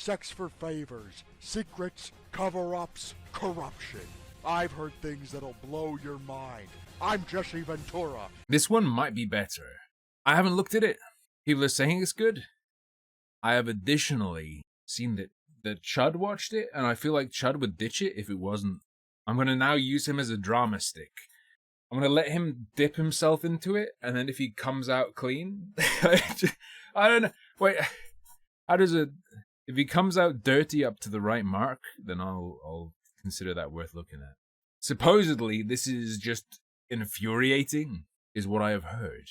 sex for favors, secrets, cover-ups, corruption. I've heard things that'll blow your mind. I'm Jesse Ventura. This one might be better. I haven't looked at it. People are saying it's good. I have additionally seen that Chud watched it, and I feel like Chud would ditch it if it wasn't. I'm going to now use him as a drama stick. I'm going to let him dip himself into it, and then if he comes out clean... I don't know. Wait, how does it... If he comes out dirty up to the right mark, then I'll consider that worth looking at. Supposedly, this is just infuriating, is what I have heard.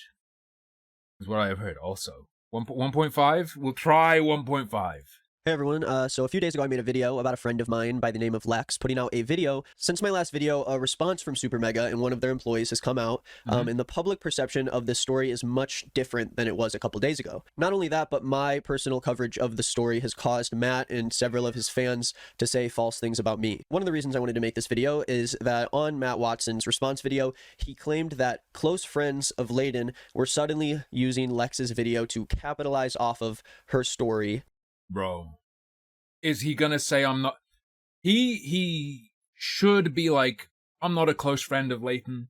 Also. 1.5? We'll try 1.5. Hey everyone, so a few days ago I made a video about a friend of mine by the name of Lex putting out a video. Since my last video, a response from SuperMega and one of their employees has come out, and the public perception of this story is much different than it was a couple days ago. Not only that, but my personal coverage of the story has caused Matt and several of his fans to say false things about me. One of the reasons I wanted to make this video is that on Matt Watson's response video, he claimed that close friends of Layden were suddenly using Lex's video to capitalize off of her story. Bro, is he gonna say I'm not... He should be like, I'm not a close friend of Layton.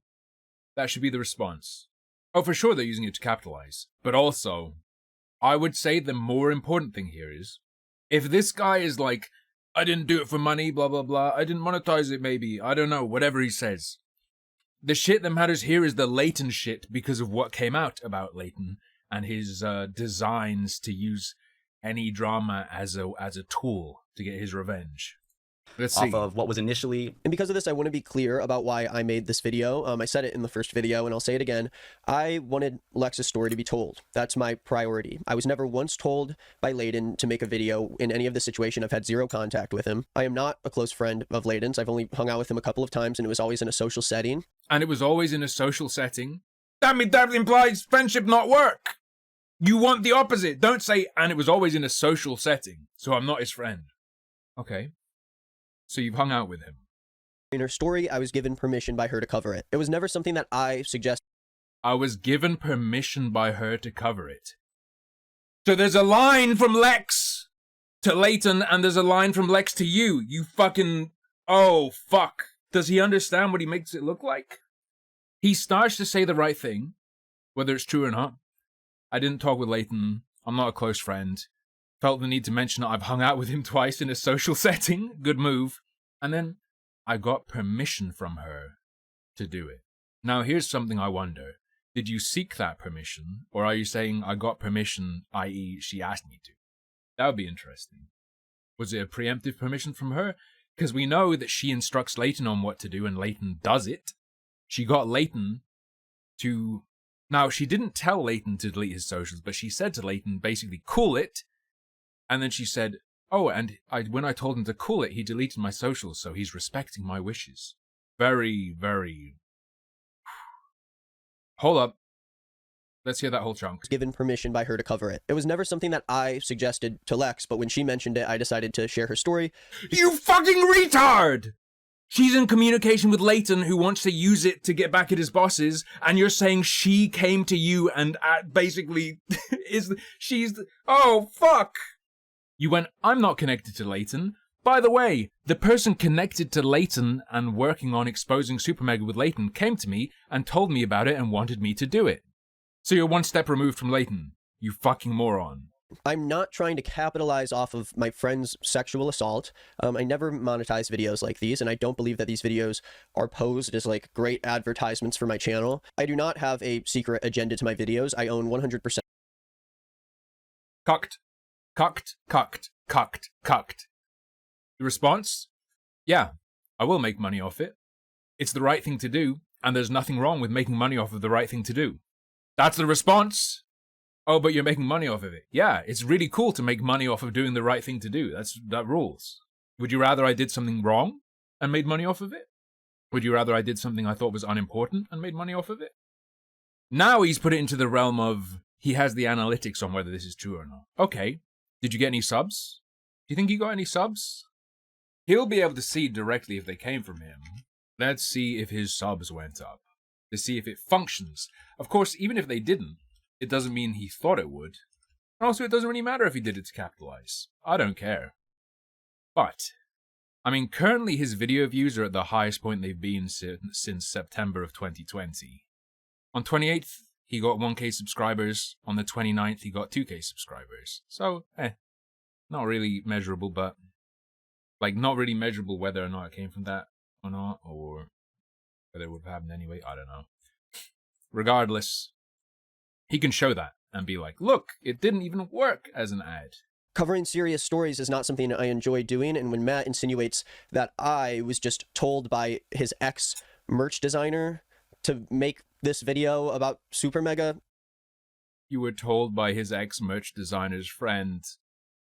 That should be the response. Oh, for sure they're using it to capitalize. But also, I would say the more important thing here is, if this guy is like, I didn't do it for money, blah, blah, blah, I didn't monetize it maybe, I don't know, whatever he says. The shit that matters here is the Layton shit because of what came out about Layton and his designs to use any drama as a tool to get his revenge. Let's see. Off of what was initially... And because of this, I want to be clear about why I made this video. I said it in the first video, and I'll say it again. I wanted Lex's story to be told. That's my priority. I was never once told by Layden to make a video in any of the situation. I've had zero contact with him. I am not a close friend of Layden's. I've only hung out with him a couple of times, and it was always in a social setting. And it was always in a social setting? That implies friendship, not work! You want the opposite. Don't say, and it was always in a social setting, so I'm not his friend. Okay. So you've hung out with him. In her story, I was given permission by her to cover it. It was never something that I suggested. I was given permission by her to cover it. So there's a line from Lex to Layton, and there's a line from Lex to you. You fucking... Oh, fuck. Does he understand what he makes it look like? He starts to say the right thing, whether it's true or not. I didn't talk with Layton. I'm not a close friend. Felt the need to mention that I've hung out with him twice in a social setting. Good move. And then I got permission from her to do it. Now here's something I wonder. Did you seek that permission? Or are you saying I got permission, i.e. she asked me to? That would be interesting. Was it a preemptive permission from her? Because we know that she instructs Layton on what to do and Layton does it. She got Layton to... Now, she didn't tell Layton to delete his socials, but she said to Layton, basically, cool it. And then she said, oh, and when I told him to cool it, he deleted my socials, so he's respecting my wishes. Very, very... Hold up. Let's hear that whole chunk. Given permission by her to cover it. It was never something that I suggested to Lex, but when she mentioned it, I decided to share her story. You fucking retard! She's in communication with Layton, who wants to use it to get back at his bosses, and you're saying she came to you and basically oh, fuck! You went, I'm not connected to Layton. By the way, the person connected to Layton and working on exposing SuperMega with Layton came to me and told me about it and wanted me to do it. So you're one step removed from Layton, you fucking moron. I'm not trying to capitalize off of my friend's sexual assault. I never monetize videos like these, and I don't believe that these videos are posed as like great advertisements for my channel. I do not have a secret agenda to my videos. I own 100%. Cucked. Cucked. Cucked. Cucked. Cucked. The response? Yeah, I will make money off it. It's the right thing to do, and there's nothing wrong with making money off of the right thing to do. That's the response. Oh, but you're making money off of it. Yeah, it's really cool to make money off of doing the right thing to do. That rules. Would you rather I did something wrong and made money off of it? Would you rather I did something I thought was unimportant and made money off of it? Now he's put it into the realm of he has the analytics on whether this is true or not. Okay, did you get any subs? Do you think he got any subs? He'll be able to see directly if they came from him. Let's see if his subs went up. To see if it functions. Of course, even if they didn't, it doesn't mean he thought it would. Also, it doesn't really matter if he did it to capitalize. I don't care. But, I mean, currently his video views are at the highest point they've been since September of 2020. On 28th, he got 1K subscribers. On the 29th, he got 2K subscribers. So, not really measurable, but, like, not really measurable whether or not it came from that or not, or whether it would have happened anyway. I don't know. Regardless, he can show that and be like, look, it didn't even work as an ad. Covering serious stories is not something I enjoy doing, and when Matt insinuates that I was just told by his ex-merch designer to make this video about SuperMega... You were told by his ex-merch designer's friend,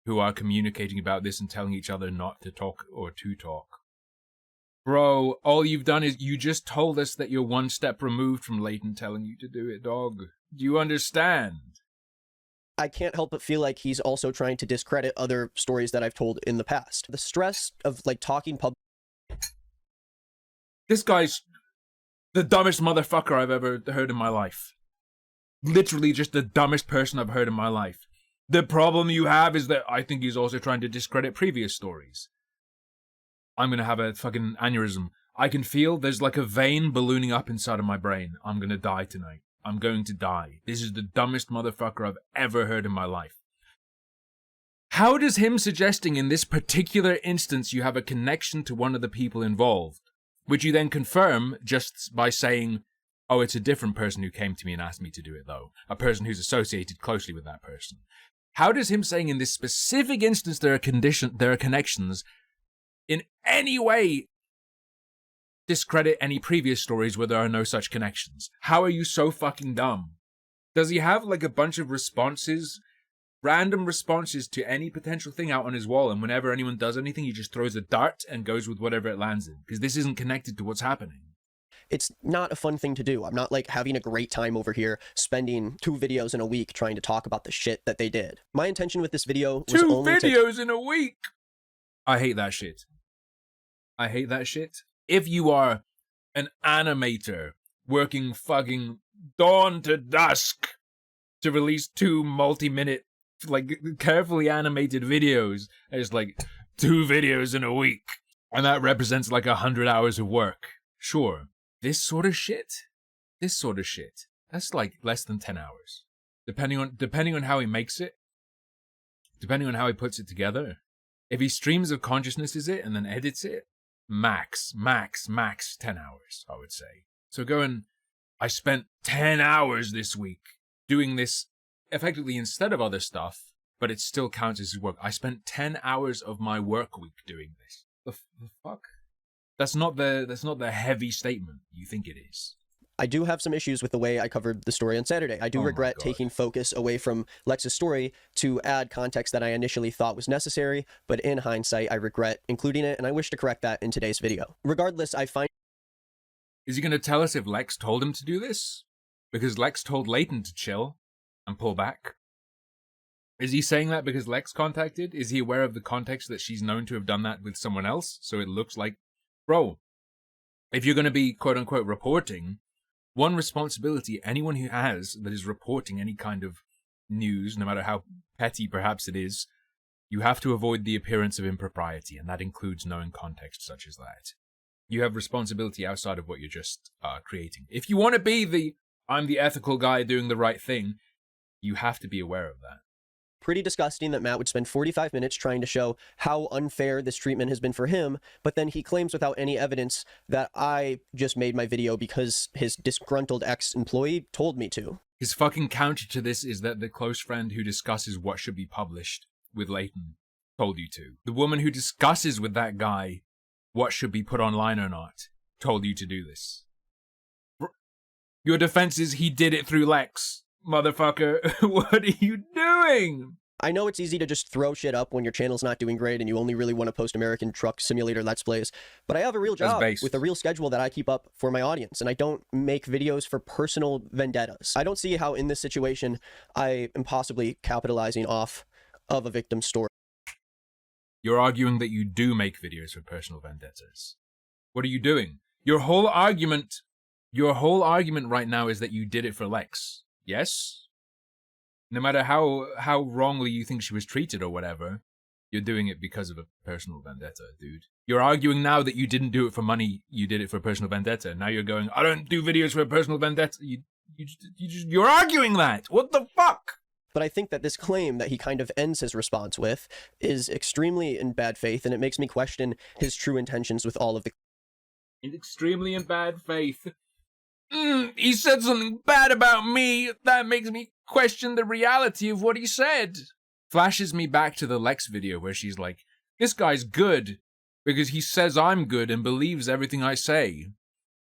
who are communicating about this and telling each other not to talk or to talk. Bro, all you've done is you just told us that you're one step removed from Leighton telling you to do it, dog. Do you understand? I can't help but feel like he's also trying to discredit other stories that I've told in the past. The stress of, like, talking This guy's the dumbest motherfucker I've ever heard in my life. Literally just the dumbest person I've heard in my life. The problem you have is that I think he's also trying to discredit previous stories. I'm gonna have a fucking aneurysm. I can feel there's like a vein ballooning up inside of my brain. I'm gonna die tonight. I'm going to die. This is the dumbest motherfucker I've ever heard in my life. How does him suggesting in this particular instance you have a connection to one of the people involved, which you then confirm just by saying, oh, it's a different person who came to me and asked me to do it though, a person who's associated closely with that person. How does him saying in this specific instance there are connections in any way discredit any previous stories where there are no such connections? How are you so fucking dumb? Does he have like a bunch of responses, random responses to any potential thing out on his wall, and whenever anyone does anything he just throws a dart and goes with whatever it lands in? Because this isn't connected to what's happening. It's not a fun thing to do. I'm not like having a great time over here spending 2 videos in a week trying to talk about the shit that they did. My intention with this video was 2 only videos in a week! I hate that shit. I hate that shit. If you are an animator working fucking dawn to dusk to release 2 multi-minute, like, carefully animated videos, it's like 2 videos in a week, and that represents like 100 hours of work. Sure. This sort of shit, that's like less than 10 hours. Depending on how he makes it, depending on how he puts it together. If he streams of consciousness it and then edits it, max 10 hours, I would say. So I spent 10 hours this week doing this effectively instead of other stuff, but it still counts as work. I spent 10 hours of my work week doing this. The fuck? That's not the heavy statement you think it is. I do have some issues with the way I covered the story on Saturday. I do regret taking focus away from Lex's story to add context that I initially thought was necessary, but in hindsight, I regret including it, and I wish to correct that in today's video. Regardless, I find... Is he going to tell us if Lex told him to do this? Because Lex told Leighton to chill and pull back. Is he saying that because Lex contacted? Is he aware of the context that she's known to have done that with someone else? So it looks like, bro, if you're going to be quote-unquote reporting, one responsibility anyone who has that is reporting any kind of news, no matter how petty perhaps it is, you have to avoid the appearance of impropriety, and that includes knowing context such as that. You have responsibility outside of what you're just creating. If you want to be I'm the ethical guy doing the right thing, you have to be aware of that. Pretty disgusting that Matt would spend 45 minutes trying to show how unfair this treatment has been for him, but then he claims without any evidence that I just made my video because his disgruntled ex-employee told me to. His fucking counter to this is that the close friend who discusses what should be published with Leighton told you to. The woman who discusses with that guy what should be put online or not told you to do this. Your defense is he did it through Lex. Motherfucker, what are you doing? I know it's easy to just throw shit up when your channel's not doing great and you only really want to post American Truck Simulator Let's Plays, but I have a real job with a real schedule that I keep up for my audience, and I don't make videos for personal vendettas. I don't see how in this situation I am possibly capitalizing off of a victim's story. You're arguing that you do make videos for personal vendettas. What are you doing? Your whole argument right now is that you did it for Lex. Yes? No matter how wrongly you think she was treated or whatever, you're doing it because of a personal vendetta, dude. You're arguing now that you didn't do it for money, you did it for a personal vendetta. Now you're going, I don't do videos for a personal vendetta. You're arguing that. What the fuck? But I think that this claim that he kind of ends his response with is extremely in bad faith, and it makes me question his true intentions with all of the... It's extremely in bad faith. He said something bad about me. That makes me question the reality of what he said. Flashes me back to the Lex video where she's like, this guy's good because he says I'm good and believes everything I say.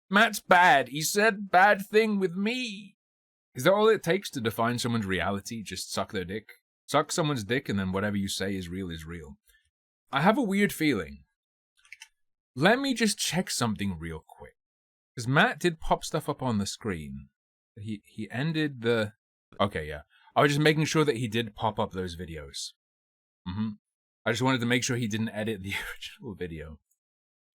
Matt's bad. He said bad thing with me. Is that all it takes to define someone's reality? Just suck their dick? Suck someone's dick and then whatever you say is real is real. I have a weird feeling. Let me just check something real quick. Because Matt did pop stuff up on the screen. He ended the... Okay, yeah. I was just making sure that he did pop up those videos. I just wanted to make sure he didn't edit the original video.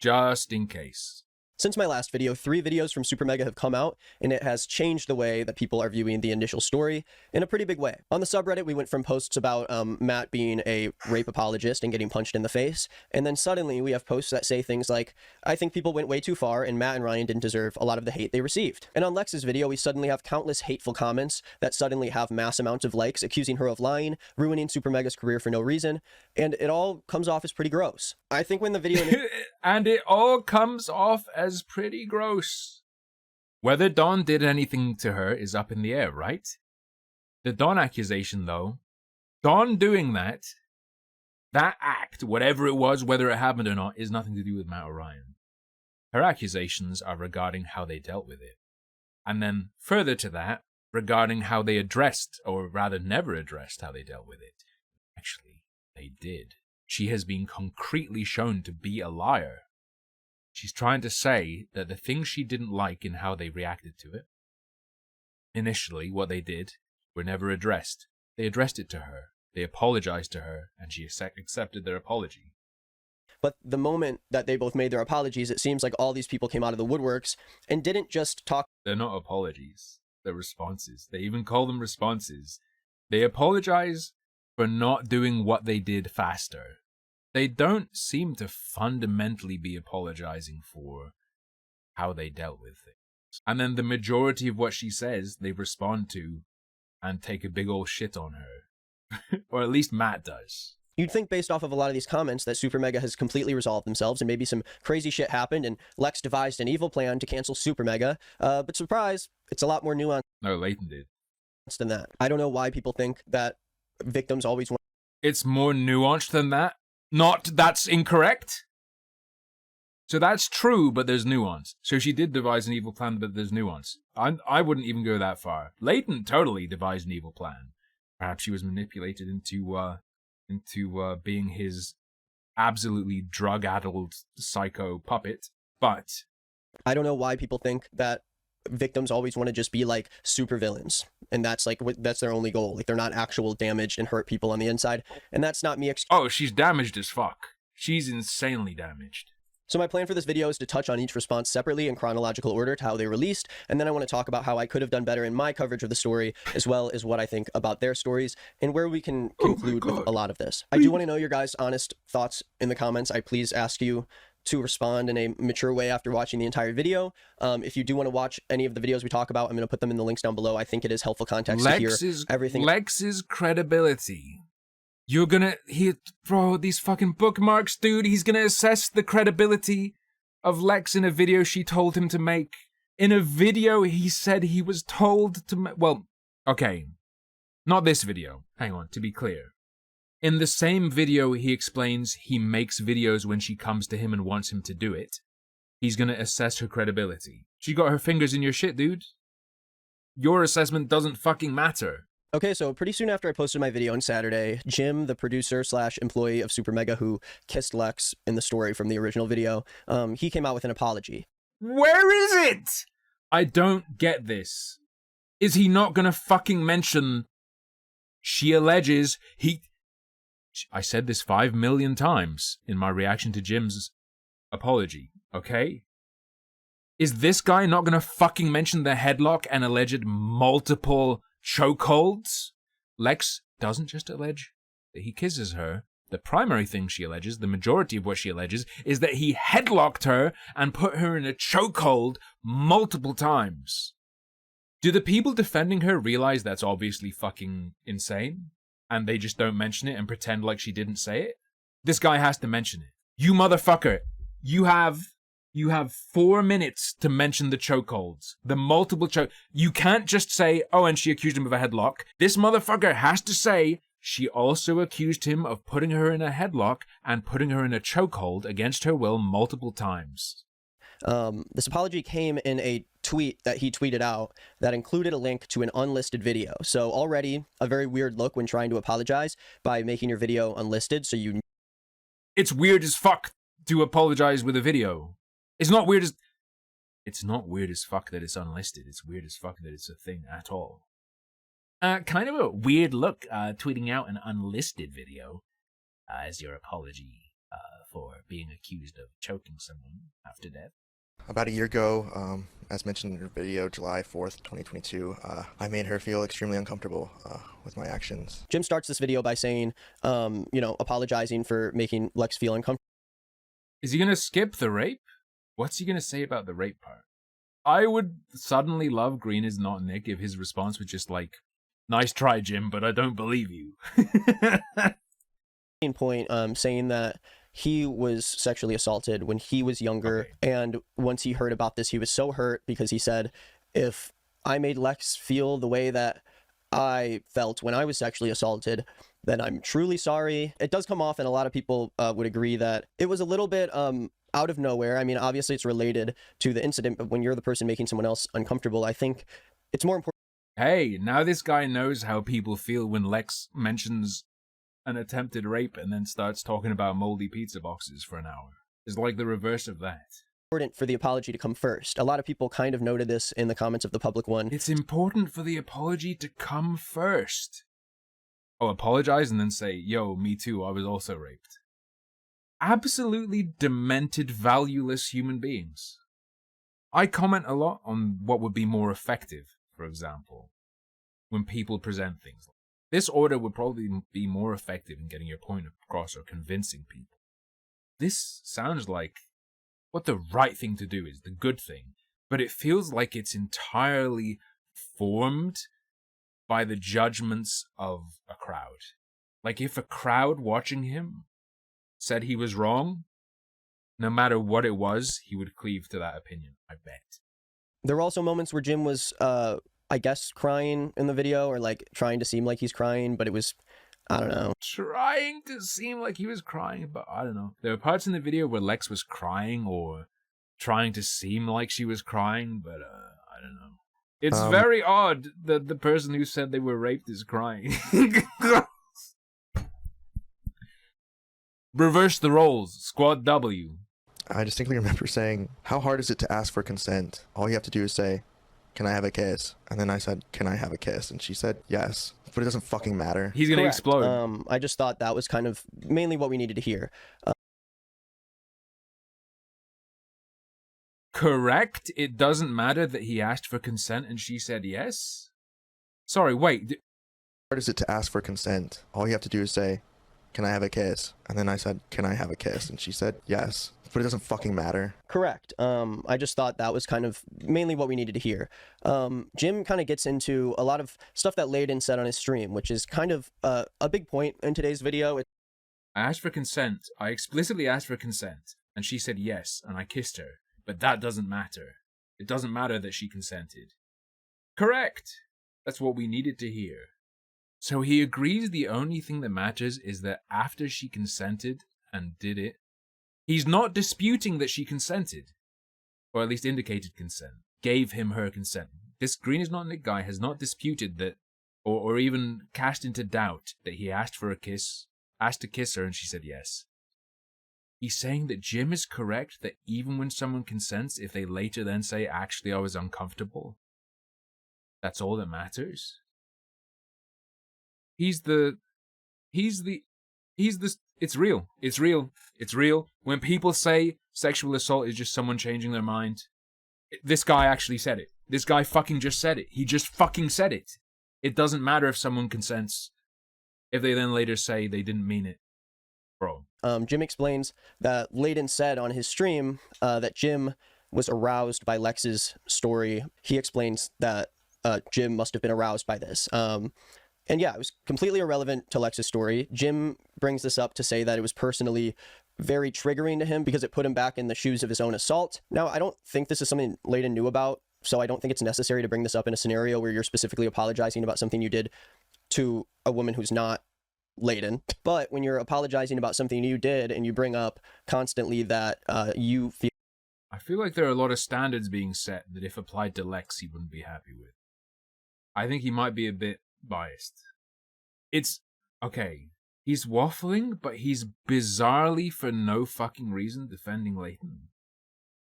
Just in case. Since my last video, 3 videos from SuperMega have come out, and it has changed the way that people are viewing the initial story in a pretty big way. On the subreddit, we went from posts about Matt being a rape apologist and getting punched in the face, and then suddenly we have posts that say things like, I think people went way too far, and Matt and Ryan didn't deserve a lot of the hate they received. And on Lex's video, we suddenly have countless hateful comments that suddenly have mass amounts of likes, accusing her of lying, ruining SuperMega's career for no reason, and it all comes off as pretty gross. I think when the video... And it all comes off as pretty gross. Whether Dawn did anything to her is up in the air, right? The Dawn accusation, though, Dawn doing that act, whatever it was, whether it happened or not, is nothing to do with Matt or Ryan. Her accusations are regarding how they dealt with it. And then, further to that, regarding how they addressed, or rather never addressed how they dealt with it. Actually, they did. She has been concretely shown to be a liar. She's trying to say that the things she didn't like in how they reacted to it, initially, what they did, were never addressed. They addressed it to her. They apologized to her, and she accepted their apology. But the moment that they both made their apologies, it seems like all these people came out of the woodworks and didn't just talk. They're not apologies. They're responses. They even call them responses. They apologize for not doing what they did faster. They don't seem to fundamentally be apologizing for how they dealt with things. And then the majority of what she says, they respond to and take a big old shit on her. Or at least Matt does. You'd think based off of a lot of these comments that SuperMega has completely resolved themselves and maybe some crazy shit happened and Lex devised an evil plan to cancel SuperMega. But surprise, it's a lot more nuanced. No, Leighton did. Than that. I don't know why people think that victims always want... It's more nuanced than that. Not that's incorrect. So that's true, but there's nuance. So she did devise an evil plan, but there's nuance. I wouldn't even go that far. Leighton totally devised an evil plan. Perhaps she was manipulated into being his absolutely drug-addled psycho puppet, but... I don't know why people think that victims always want to just be like supervillains, and that's their only goal. Like, they're not actual damaged and hurt people on the inside, and that's not me. Oh, she's damaged as fuck. She's insanely damaged. So my plan for this video is to touch on each response separately in chronological order to how they released, and then I want to talk about how I could have done better in my coverage of the story, as well as what I think about their stories, and where we can conclude with a lot of this. I do want to know your guys' honest thoughts in the comments. I please ask you to respond in a mature way after watching the entire video. If you do want to watch any of the videos we talk about, I'm going to put them in the links down below. I think it is helpful context to hear everything. Lex's credibility. You're gonna... Bro, these fucking bookmarks, dude. He's gonna assess the credibility of Lex in a video she told him to make. In a video he said he was told to make... Well, okay. Not this video. Hang on, to be clear. In the same video, he explains he makes videos when she comes to him and wants him to do it. He's gonna assess her credibility. She got her fingers in your shit, dude. Your assessment doesn't fucking matter. Okay, so pretty soon after I posted my video on Saturday, Jim, the producer/employee of SuperMega who kissed Lex in the story from the original video, he came out with an apology. Where is it? I don't get this. Is he not gonna fucking mention... She alleges he... I said this 5 million times in my reaction to Jim's apology, okay? Is this guy not gonna fucking mention the headlock and alleged multiple chokeholds? Lex doesn't just allege that he kisses her. The primary thing she alleges, the majority of what she alleges, is that he headlocked her and put her in a chokehold multiple times. Do the people defending her realize that's obviously fucking insane? And they just don't mention it and pretend like she didn't say it? This guy has to mention it. You motherfucker, you have 4 minutes to mention the chokeholds. The multiple You can't just say, oh, and she accused him of a headlock. This motherfucker has to say, she also accused him of putting her in a headlock and putting her in a chokehold against her will multiple times. This apology came in a tweet that he tweeted out that included a link to an unlisted video. So already a very weird look when trying to apologize by making your video unlisted. So it's weird as fuck to apologize with a video. It's not weird as fuck that it's unlisted. It's weird as fuck that it's a thing at all. Kind of a weird look, tweeting out an unlisted video as your apology for being accused of choking someone after death. About a year ago, as mentioned in her video, July 4th, 2022, I made her feel extremely uncomfortable with my actions. Jim starts this video by saying, apologizing for making Lex feel uncomfortable. Is he going to skip the rape? What's he going to say about the rape part? I would suddenly love greenisnotnick if his response was just like, nice try, Jim, but I don't believe you. Point, saying that he was sexually assaulted when he was younger, okay. And once he heard about this, he was so hurt because he said, if I made Lex feel the way that I felt when I was sexually assaulted, then I'm truly sorry. It does come off, and a lot of people would agree that it was a little bit out of nowhere. I mean, obviously it's related to the incident, but when you're the person making someone else uncomfortable, I think it's more important. Hey, now this guy knows how people feel when Lex mentions an attempted rape and then starts talking about moldy pizza boxes for an hour. It's like the reverse of that. Important for the apology to come first. A lot of people kind of noted this in the comments of the public one. It's important for the apology to come first. Oh, apologize and then say, yo, me too, I was also raped. Absolutely demented, valueless human beings. I comment a lot on what would be more effective, for example, when people present things. This order would probably be more effective in getting your point across or convincing people. This sounds like what the right thing to do is, the good thing, but it feels like it's entirely formed by the judgments of a crowd. Like if a crowd watching him said he was wrong, no matter what it was, he would cleave to that opinion, I bet. There were also moments where Jim was, I guess, crying in the video, or like trying to seem like he's crying, but it was, I don't know. Trying to seem like he was crying, but I don't know. There were parts in the video where Lex was crying or trying to seem like she was crying, but I don't know. It's very odd that the person who said they were raped is crying. Reverse the roles. Squad W. I distinctly remember saying, how hard is it to ask for consent? All you have to do is say, can I have a kiss? And then I said, can I have a kiss? And she said, yes. But it doesn't fucking matter. He's gonna Correct. explode. I just thought that was kind of mainly what we needed to hear. Correct? It doesn't matter that he asked for consent and she said yes? Sorry, wait. How hard is it to ask for consent? All you have to do is say, can I have a kiss? And then I said, can I have a kiss? And she said, yes. But it doesn't fucking matter. Correct. I just thought that was kind of mainly what we needed to hear. Jim kind of gets into a lot of stuff that Layden said on his stream, which is kind of a big point in today's video. I asked for consent. I explicitly asked for consent. And she said yes, and I kissed her. But that doesn't matter. It doesn't matter that she consented. Correct. That's what we needed to hear. So he agrees the only thing that matters is that after she consented and did it, he's not disputing that she consented, or at least indicated consent, gave him her consent. This greenisnotnick guy has not disputed that, or even cast into doubt that he asked for a kiss, asked to kiss her and she said yes. He's saying that Jim is correct, that even when someone consents, if they later then say, actually I was uncomfortable, that's all that matters. It's real. It's real. It's real. When people say sexual assault is just someone changing their mind, this guy actually said it. This guy fucking just said it. He just fucking said it. It doesn't matter if someone consents if they then later say they didn't mean it. Bro. Jim explains that Layden said on his stream that Jim was aroused by Lex's story. He explains that Jim must have been aroused by this. And yeah, it was completely irrelevant to Lex's story. Jim brings this up to say that it was personally very triggering to him because it put him back in the shoes of his own assault. Now, I don't think this is something Layden knew about, so I don't think it's necessary to bring this up in a scenario where you're specifically apologizing about something you did to a woman who's not Layden. But when you're apologizing about something you did and you bring up constantly that you feel... I feel like there are a lot of standards being set that if applied to Lex, he wouldn't be happy with. I think he might be a bit biased. It's okay. He's waffling, but he's bizarrely, for no fucking reason, defending Layton.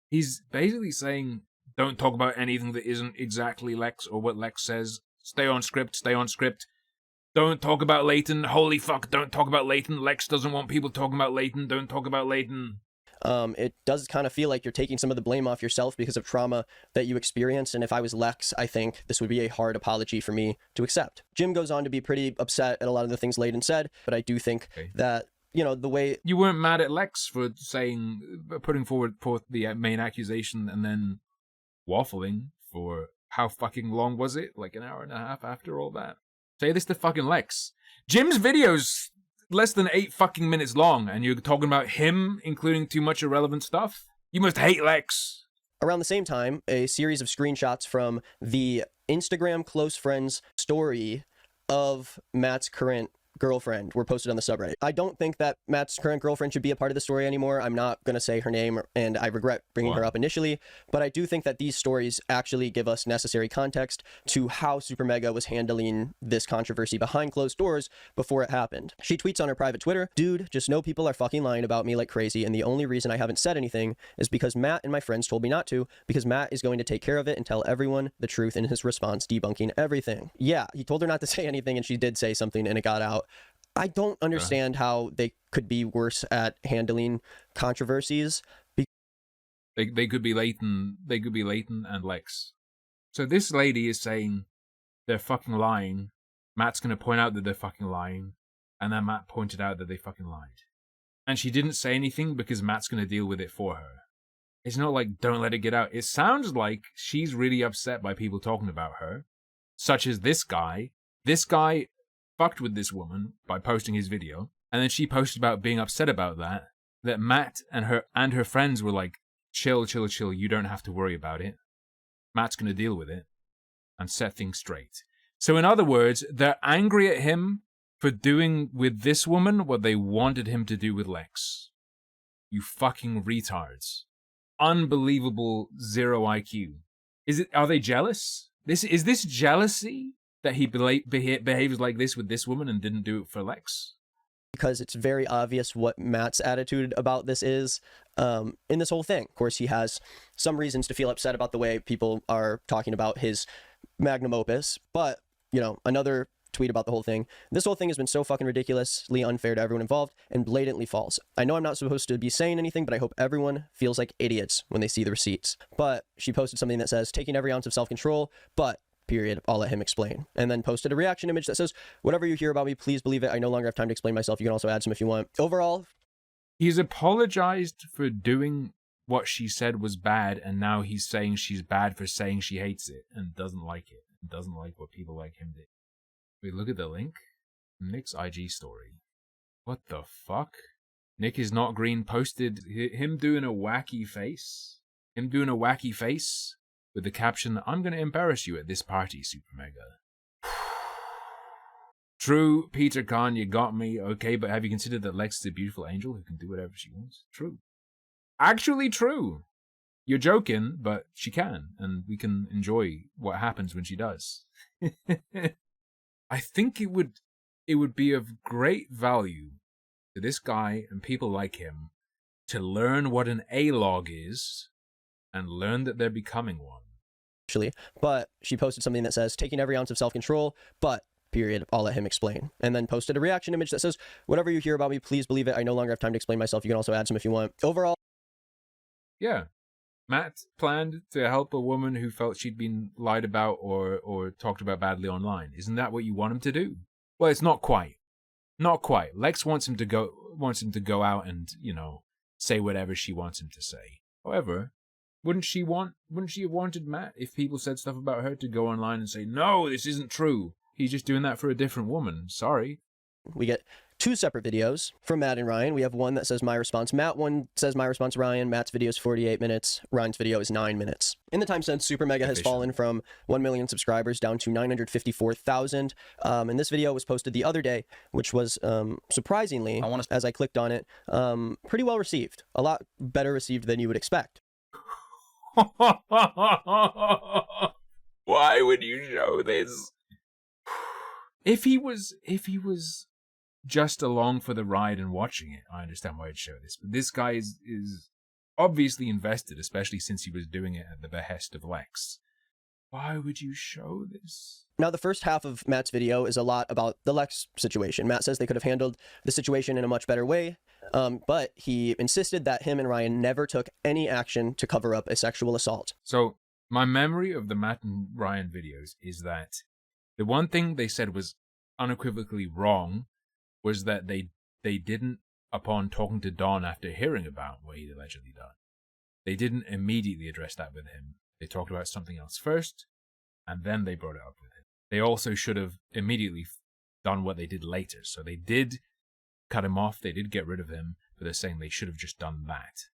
He's basically saying, don't talk about anything that isn't exactly Lex or what Lex says. Stay on script, stay on script. Don't talk about Layton. Holy fuck, don't talk about Layton. Lex doesn't want people talking about Layton. Don't talk about Layton. It does kind of feel like you're taking some of the blame off yourself because of trauma that you experienced. And if I was Lex, I think this would be a hard apology for me to accept. Jim goes on to be pretty upset at a lot of the things Layden said, but I do think that, you know, the way... You weren't mad at Lex for putting forward the main accusation and then waffling for how fucking long was it? Like an hour and a half after all that? Say this to fucking Lex. Jim's videos... less than 8 fucking minutes long, and you're talking about him including too much irrelevant stuff? You must hate Lex. Around the same time, a series of screenshots from the Instagram close friends story of Matt's current girlfriend were posted on the subreddit. I don't think that Matt's current girlfriend should be a part of the story anymore. I'm not going to say her name, and I regret bringing her up initially, but I do think that these stories actually give us necessary context to how SuperMega was handling this controversy behind closed doors before it happened. She tweets on her private Twitter, "Dude, just know people are fucking lying about me like crazy, and the only reason I haven't said anything is because Matt and my friends told me not to, because Matt is going to take care of it and tell everyone the truth in his response, debunking everything." Yeah, he told her not to say anything, and she did say something, and it got out. I don't understand how they could be worse at handling controversies. They could be Layton. They could be Layton and Lex. So this lady is saying they're fucking lying. Matt's gonna point out that they're fucking lying, and then Matt pointed out that they fucking lied. And she didn't say anything because Matt's gonna deal with it for her. It's not like don't let it get out. It sounds like she's really upset by people talking about her, such as this guy. This guy fucked with this woman by posting his video, and then she posted about being upset about that Matt and her friends were like, chill, you don't have to worry about it. Matt's gonna deal with it and set things straight. So in other words, they're angry at him for doing with this woman what they wanted him to do with Lex. You fucking retards. Unbelievable 0 IQ. Are they jealous? Is this jealousy? That he behaves like this with this woman and didn't do it for Lex? Because it's very obvious what Matt's attitude about this is in this whole thing. Of course, he has some reasons to feel upset about the way people are talking about his magnum opus. But, you know, another tweet about the whole thing. This whole thing has been so fucking ridiculously unfair to everyone involved and blatantly false. I know I'm not supposed to be saying anything, but I hope everyone feels like idiots when they see the receipts. But she posted something that says, taking every ounce of self-control, but... period. I'll let him explain. And then posted a reaction image that says, whatever you hear about me, please believe it. I no longer have time to explain myself. You can also add some if you want. Overall, he's apologized for doing what she said was bad, and now he's saying she's bad for saying she hates it and doesn't like it and doesn't like what people like him did. Wait, look at the link. Nick's IG story. What the fuck? Nick is not green posted him doing a wacky face. Him doing a wacky face. With the caption, "I'm going to embarrass you at this party, SuperMega." True, Peter Khan, you got me. Okay, but have you considered that Lex is a beautiful angel who can do whatever she wants? True. Actually true. You're joking, but she can, and we can enjoy what happens when she does. I think it would be of great value to this guy and people like him to learn what an A-log is and learn that they're becoming one. Actually, but she posted something that says, taking every ounce of self-control, but, period, I'll let him explain. And then posted a reaction image that says, whatever you hear about me, please believe it. I no longer have time to explain myself. You can also add some if you want. Overall. Yeah. Matt planned to help a woman who felt she'd been lied about or talked about badly online. Isn't that what you want him to do? Well, it's not quite. Not quite. Lex wants him to go out and, you know, say whatever she wants him to say. However, wouldn't she have wanted Matt, if people said stuff about her, to go online and say, no, this isn't true. He's just doing that for a different woman. Sorry. We get two separate videos from Matt and Ryan. We have one that says my response Matt, one says my response Ryan. Matt's video is 48 minutes. Ryan's video is 9 minutes. In the time since, SuperMega has fallen from 1 million subscribers down to 954,000. And this video was posted the other day, which was surprisingly, as I clicked on it, pretty well received. A lot better received than you would expect. Why would you show this? If he was just along for the ride and watching it, I understand why I'd show this. But this guy is obviously invested, especially since he was doing it at the behest of Lex. Why would you show this? Now, the first half of Matt's video is a lot about the Lex situation. Matt says they could have handled the situation in a much better way, but he insisted that him and Ryan never took any action to cover up a sexual assault. So, my memory of the Matt and Ryan videos is that the one thing they said was unequivocally wrong was that they didn't, upon talking to Don after hearing about what he'd allegedly done, they didn't immediately address that with him. They talked about something else first, and then they brought it up with him. They also should have immediately done what they did later. So they did cut him off, they did get rid of him, but they're saying they should have just done that.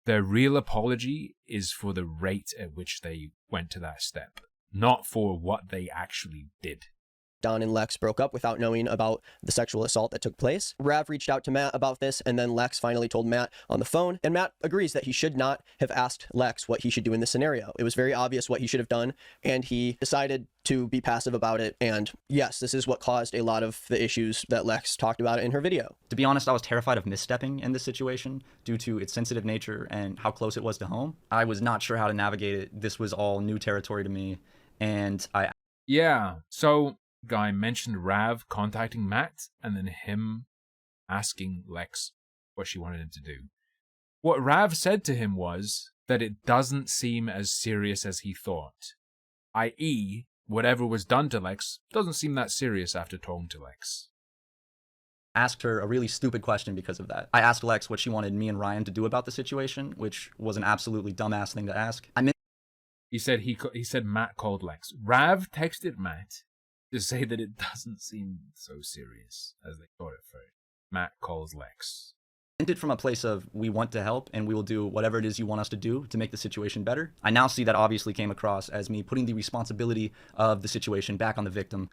Their real apology is for the rate at which they went to that step, not for what they actually did. Don and Lex broke up without knowing about the sexual assault that took place. Rav reached out to Matt about this, and then Lex finally told Matt on the phone, and Matt agrees that he should not have asked Lex what he should do in this scenario. It was very obvious what he should have done, and he decided to be passive about it, and yes, this is what caused a lot of the issues that Lex talked about in her video. To be honest, I was terrified of misstepping in this situation due to its sensitive nature and how close it was to home. I was not sure how to navigate it. This was all new territory to me, and Yeah, so guy mentioned Rav contacting Matt and then him asking Lex what she wanted him to do. What Rav said to him was that it doesn't seem as serious as he thought, i.e., whatever was done to Lex doesn't seem that serious after talking to Lex. Asked her a really stupid question because of that. I asked Lex what she wanted me and Ryan to do about the situation, which was an absolutely dumbass thing to ask. He said Matt called Lex. Rav texted Matt to say that it doesn't seem so serious as they thought at first. Matt calls Lex. meant it from a place of, we want to help and we will do whatever it is you want us to do to make the situation better. I now see that obviously came across as me putting the responsibility of the situation back on the victim,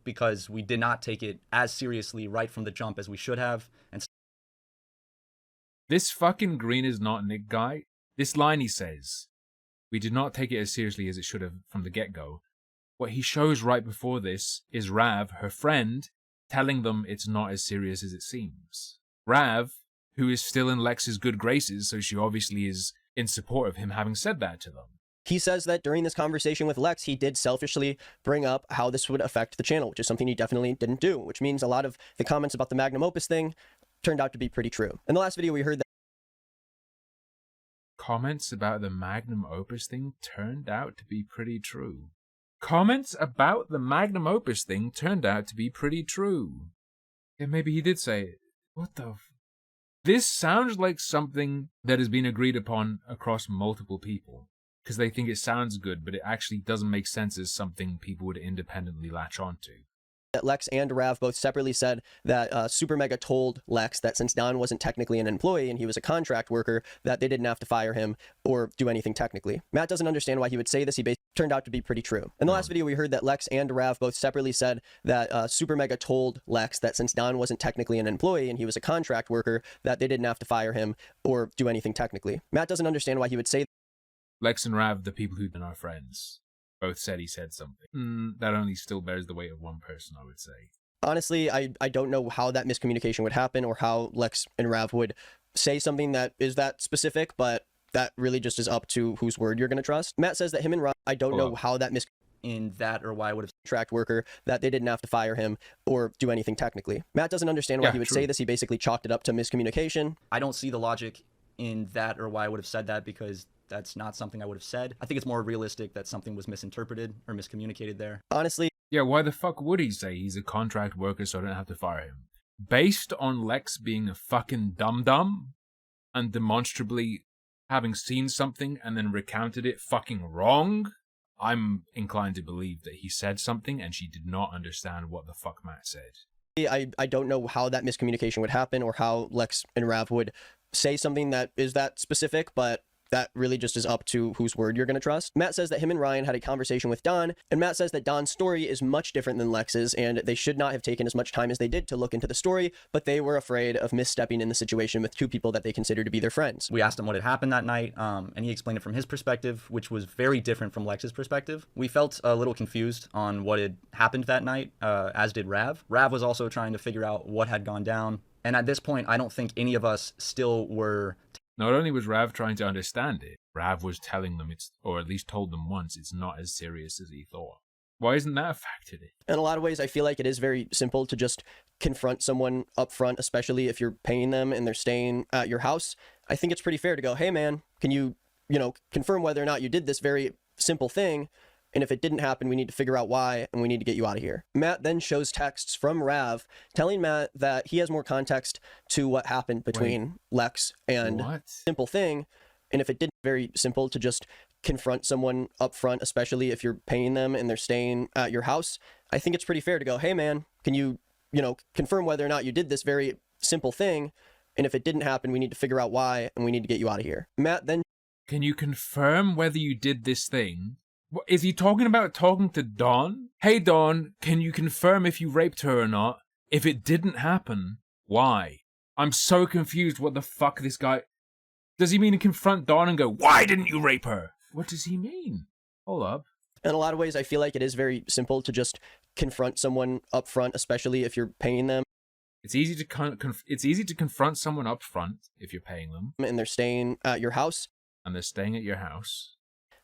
because we did not take it as seriously right from the jump as we should have. And this fucking greenisnotnick guy, this line he says, we did not take it as seriously as it should have from the get-go. What he shows right before this is Rav, her friend, telling them it's not as serious as it seems. Rav, who is still in Lex's good graces, so she obviously is in support of him having said that to them. He says that during this conversation with Lex, he did selfishly bring up how this would affect the channel, which is something he definitely didn't do, which means a lot of the comments about the magnum opus thing turned out to be pretty true. In the last video, we heard that comments about the magnum opus thing turned out to be pretty true. Comments about the magnum opus thing turned out to be pretty true. Yeah, maybe he did say it. What the This sounds like something that has been agreed upon across multiple people, because they think it sounds good, but it actually doesn't make sense as something people would independently latch onto. that Lex and Rav both separately said that SuperMega told Lex that since Don wasn't technically an employee and he was a contract worker, that they didn't have to fire him or do anything technically. Matt doesn't understand why he would say this. He basically turned out to be pretty true. In the last video, we heard that Lex and Rav both separately said that SuperMega told Lex that since Don wasn't technically an employee and he was a contract worker, that they didn't have to fire him or do anything technically. Matt doesn't understand why he would say Lex and Rav, the people who've been our friends, both said he said something. That only still bears the weight of one person, I would say. Honestly, I don't know how that miscommunication would happen or how Lex and Rav would say something that is that specific, but that really just is up to whose word you're going to trust. Matt says that him and Rav, I don't know how that in that or why I would have contract worker, that they didn't have to fire him or do anything technically. Matt doesn't understand why he would say this. He basically chalked it up to miscommunication. I don't see the logic in that or why I would have said that, because That's not something I would have said. I think it's more realistic that something was misinterpreted or miscommunicated there. Honestly, Yeah, why the fuck would he say he's a contract worker so I don't have to fire him? Based on Lex being a fucking dum-dum and demonstrably having seen something and then recounted it fucking wrong, I'm inclined to believe that he said something and she did not understand what the fuck Matt said. I don't know how that miscommunication would happen or how Lex and Rav would say something that is that specific, but that really just is up to whose word you're going to trust. Matt says that him and Ryan had a conversation with Don, and Matt says that Don's story is much different than Lex's, and they should not have taken as much time as they did to look into the story, but they were afraid of misstepping in the situation with two people that they consider to be their friends. We asked him what had happened that night, and he explained it from his perspective, which was very different from Lex's perspective. We felt a little confused on what had happened that night, as did Rav. Rav was also trying to figure out what had gone down, and at this point, I don't think any of us still were... Not only was Rav trying to understand it, Rav was telling them or at least told them once, it's not as serious as he thought. Why isn't that factored in? In a lot of ways, I feel like it is very simple to just confront someone up front, especially if you're paying them and they're staying at your house. I think it's pretty fair to go, hey man, can you confirm whether or not you did this very simple thing? And if it didn't happen, we need to figure out why, and we need to get you out of here. Matt then shows texts from Rav telling Matt that he has more context to what happened between Lex and simple thing. And if it didn't, very simple to just confront someone up front, especially if you're paying them and they're staying at your house. I think it's pretty fair to go, hey man, can you confirm whether or not you did this very simple thing? And if it didn't happen, we need to figure out why, and we need to get you out of here. Matt then... Can you confirm whether you did this thing? What, is he talking to Dawn? Hey Dawn, can you confirm if you raped her or not? If it didn't happen, why? I'm so confused what the fuck this guy... Does he mean to confront Dawn and go, why didn't you rape her? What does he mean? Hold up. In a lot of ways, I feel like it is very simple to just confront someone up front, especially if you're paying them. It's easy to confront someone up front if you're paying them. And they're staying at your house.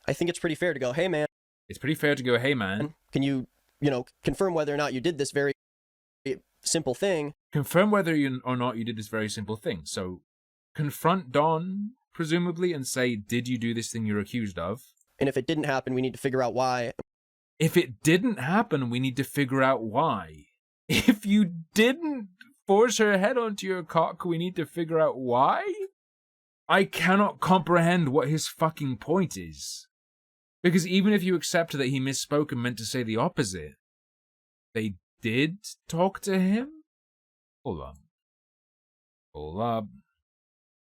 I think it's pretty fair to go, hey man. It's pretty fair to go, hey man. Can you, confirm whether or not you did this very simple thing? Confirm whether or not you did this very simple thing. So, confront Dawn, presumably, and say, did you do this thing you're accused of? And if it didn't happen, we need to figure out why. If it didn't happen, we need to figure out why. If you didn't force her head onto your cock, we need to figure out why? I cannot comprehend what his fucking point is. Because even if you accept that he misspoke and meant to say the opposite, they did talk to him? Hold up.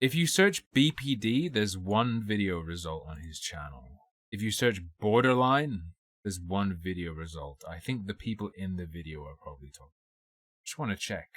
If you search BPD, there's one video result on his channel. If you search borderline, there's one video result. I think the people in the video are probably talking. Just want to check.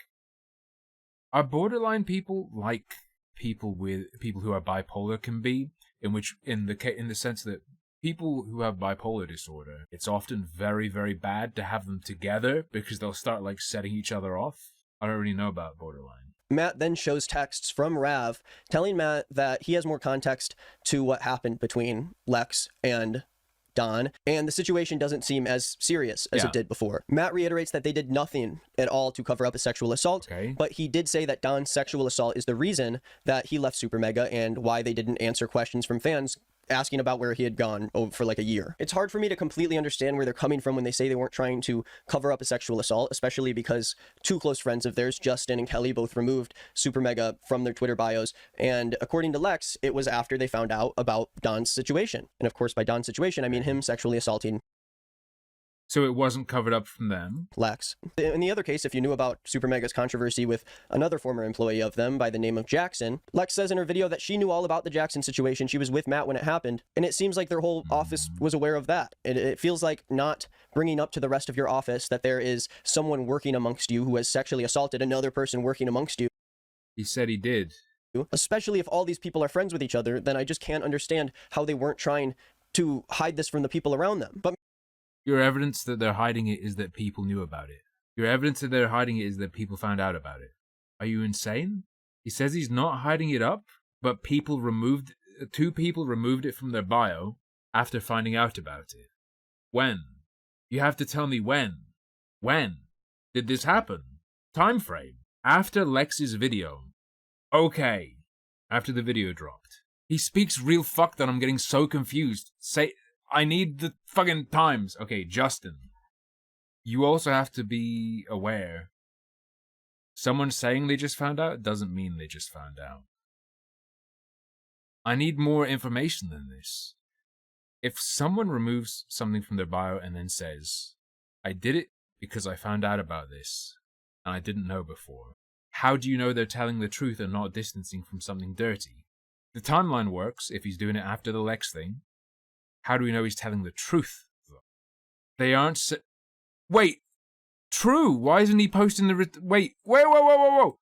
Are borderline people like people who are bipolar can be? In the sense that people who have bipolar disorder, it's often very, very bad to have them together because they'll start setting each other off. I don't really know about borderline. Matt then shows texts from Rav telling Matt that he has more context to what happened between Lex and Don, and the situation doesn't seem as serious as it did before. Matt reiterates that they did nothing at all to cover up a sexual assault, but he did say that Don's sexual assault is the reason that he left SuperMega and why they didn't answer questions from fans asking about where he had gone for a year. It's hard for me to completely understand where they're coming from when they say they weren't trying to cover up a sexual assault, especially because two close friends of theirs, Justin and Kelly, both removed SuperMega from their Twitter bios. And according to Lex, it was after they found out about Don's situation. And of course, by Don's situation, I mean him sexually assaulting So it wasn't covered up from them? Lex. In the other case, if you knew about SuperMega's controversy with another former employee of them by the name of Jackson, Lex says in her video that she knew all about the Jackson situation. She was with Matt when it happened, and it seems like their whole office was aware of that. It feels like not bringing up to the rest of your office that there is someone working amongst you who has sexually assaulted another person working amongst you. He said he did. Especially if all these people are friends with each other, then I just can't understand how they weren't trying to hide this from the people around them. But your evidence that they're hiding it is that people knew about it. Your evidence that they're hiding it is that people found out about it. Are you insane? He says he's not hiding it up, but two people removed it from their bio after finding out about it. When? You have to tell me when. When did this happen? Time frame. After Lex's video. Okay. After the video dropped. He speaks real fuck that I'm getting so confused. Say, I need the fucking times. Okay, Justin. You also have to be aware. Someone saying they just found out doesn't mean they just found out. I need more information than this. If someone removes something from their bio and then says, I did it because I found out about this, and I didn't know before, how do you know they're telling the truth and not distancing from something dirty? The timeline works if he's doing it after the Lex thing. How do we know he's telling the truth, though? They aren't Wait, true, why isn't he posting the... Wait, whoa.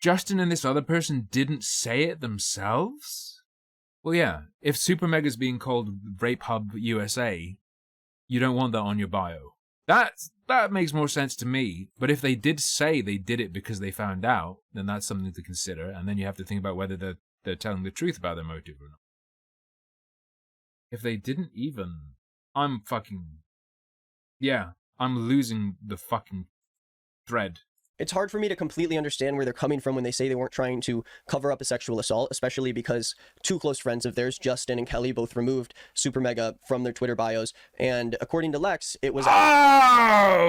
Justin and this other person didn't say it themselves? Well, yeah, if SuperMega's being called Rape Hub USA, you don't want that on your bio. That makes more sense to me, but if they did say they did it because they found out, then that's something to consider, and then you have to think about whether they're telling the truth about their motive or not. If they didn't even... I'm losing the fucking thread. It's hard for me to completely understand where they're coming from when they say they weren't trying to cover up a sexual assault, especially because two close friends of theirs, Justin and Kelly, both removed SuperMega from their Twitter bios. And according to Lex, it was...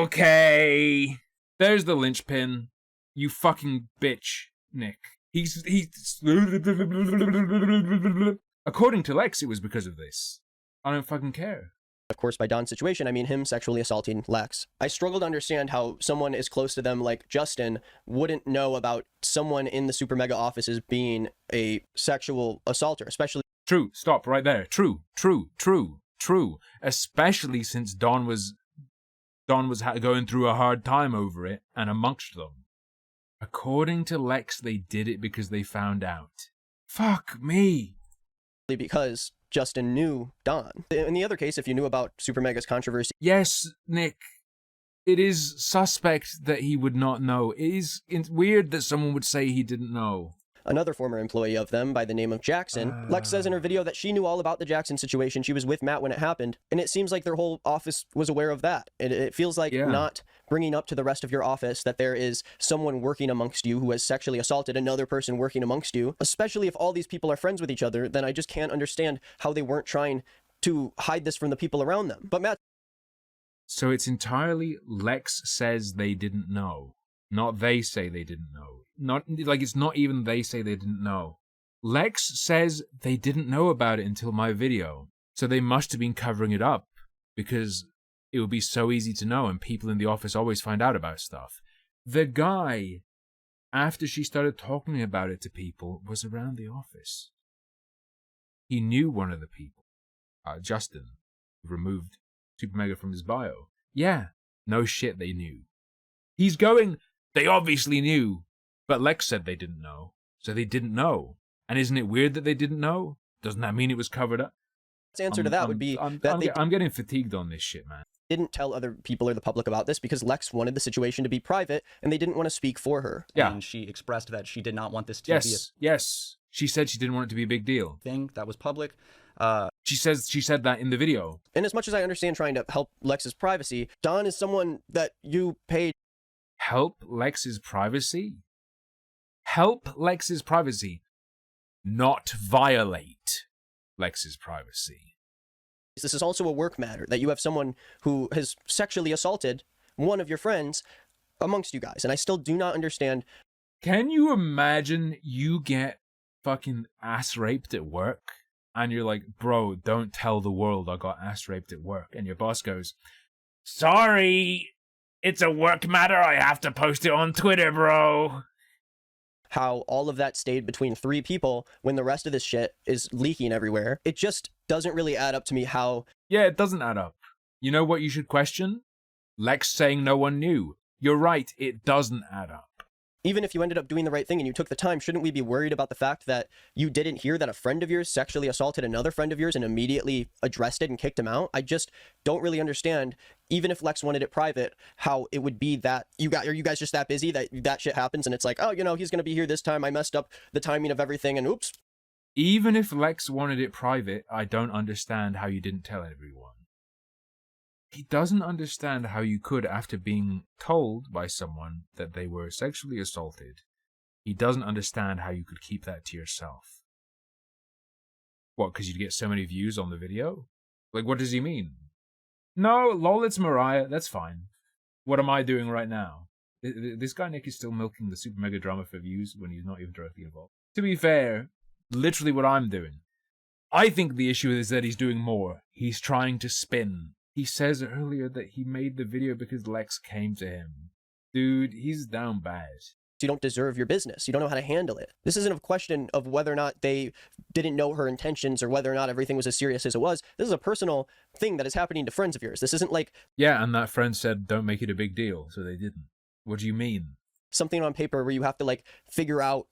Okay. There's the linchpin. You fucking bitch, Nick. He's... According to Lex, it was because of this. I don't fucking care. Of course, by Don's situation, I mean him sexually assaulting Lex. I struggle to understand how someone as close to them like Justin wouldn't know about someone in the SuperMega offices being a sexual assaulter, especially... True, stop right there. True. Especially since Don was going through a hard time over it and amongst them. According to Lex, they did it because they found out. Fuck me. Because Justin knew Don. In the other case, if you knew about SuperMega's controversy... Yes, Nick. It is suspect that he would not know. It's weird that someone would say he didn't know. Another former employee of them by the name of Jackson. Lex says in her video that she knew all about the Jackson situation. She was with Matt when it happened. And it seems like their whole office was aware of that. It feels like not bringing up to the rest of your office that there is someone working amongst you who has sexually assaulted another person working amongst you. Especially if all these people are friends with each other, then I just can't understand how they weren't trying to hide this from the people around them. But Matt... So it's entirely Lex says they didn't know. Not they say they didn't know. Not like it's not even they say they didn't know. Lex says they didn't know about it until my video. So they must have been covering it up because it would be so easy to know and people in the office always find out about stuff. The guy, after she started talking about it to people, was around the office. He knew one of the people. Justin removed SuperMega from his bio. Yeah, no shit they knew. He's going... They obviously knew, but Lex said they didn't know, so they didn't know. And isn't it weird that they didn't know? Doesn't that mean it was covered up? The answer to that would be that I'm getting fatigued on this shit, man. Didn't tell other people or the public about this because Lex wanted the situation to be private and they didn't want to speak for her. Yeah. And she expressed that she did not want this to be a Yes. She said she didn't want it to be a big deal. thing that was public. She said that in the video. And as much as I understand trying to help Lex's privacy, Don is someone that you paid... Help Lex's privacy? Help Lex's privacy. Not violate Lex's privacy. This is also a work matter, that you have someone who has sexually assaulted one of your friends amongst you guys. And I still do not understand. Can you imagine you get fucking ass raped at work? And you're like, bro, don't tell the world I got ass raped at work. And your boss goes, sorry, it's a work matter. I have to post it on Twitter, bro. How all of that stayed between 3 people when the rest of this shit is leaking everywhere. It just doesn't really add up to me how... Yeah, it doesn't add up. You know what you should question? Lex saying no one knew. You're right, it doesn't add up. Even if you ended up doing the right thing and you took the time, shouldn't we be worried about the fact that you didn't hear that a friend of yours sexually assaulted another friend of yours and immediately addressed it and kicked him out? I just don't really understand, even if Lex wanted it private, how it would be that are you guys just that busy that shit happens and it's like, oh, you know, he's going to be here this time. I messed up the timing of everything and oops. Even if Lex wanted it private, I don't understand how you didn't tell everyone. He doesn't understand how you could, after being told by someone that they were sexually assaulted, he doesn't understand how you could keep that to yourself. What, because you'd get so many views on the video? Like, what does he mean? No, lol, it's Mariah. That's fine. What am I doing right now? This guy Nick is still milking the Super Mega drama for views when he's not even directly involved. To be fair, literally what I'm doing. I think the issue is that he's doing more. He's trying to spin. He says earlier that he made the video because Lex came to him. Dude, he's down bad. You don't deserve your business. You don't know how to handle it. This isn't a question of whether or not they didn't know her intentions or whether or not everything was as serious as it was. This is a personal thing that is happening to friends of yours. This isn't like... Yeah, and that friend said, don't make it a big deal, so they didn't. What do you mean? Something on paper where you have to, like, figure out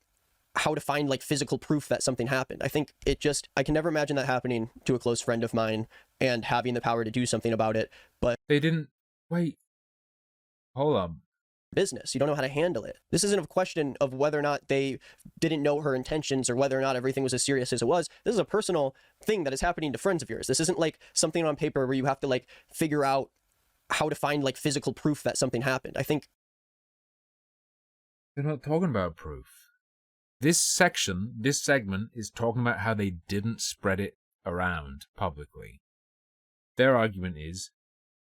how to find, like, physical proof that something happened. I think it just... I can never imagine that happening to a close friend of mine and having the power to do something about it, but... They didn't... Wait. Hold on. Business. You don't know how to handle it. This isn't a question of whether or not they didn't know her intentions or whether or not everything was as serious as it was. This is a personal thing that is happening to friends of yours. This isn't like something on paper where you have to, like, figure out how to find, like, physical proof that something happened. I think they're not talking about proof. This segment is talking about how they didn't spread it around publicly. Their argument is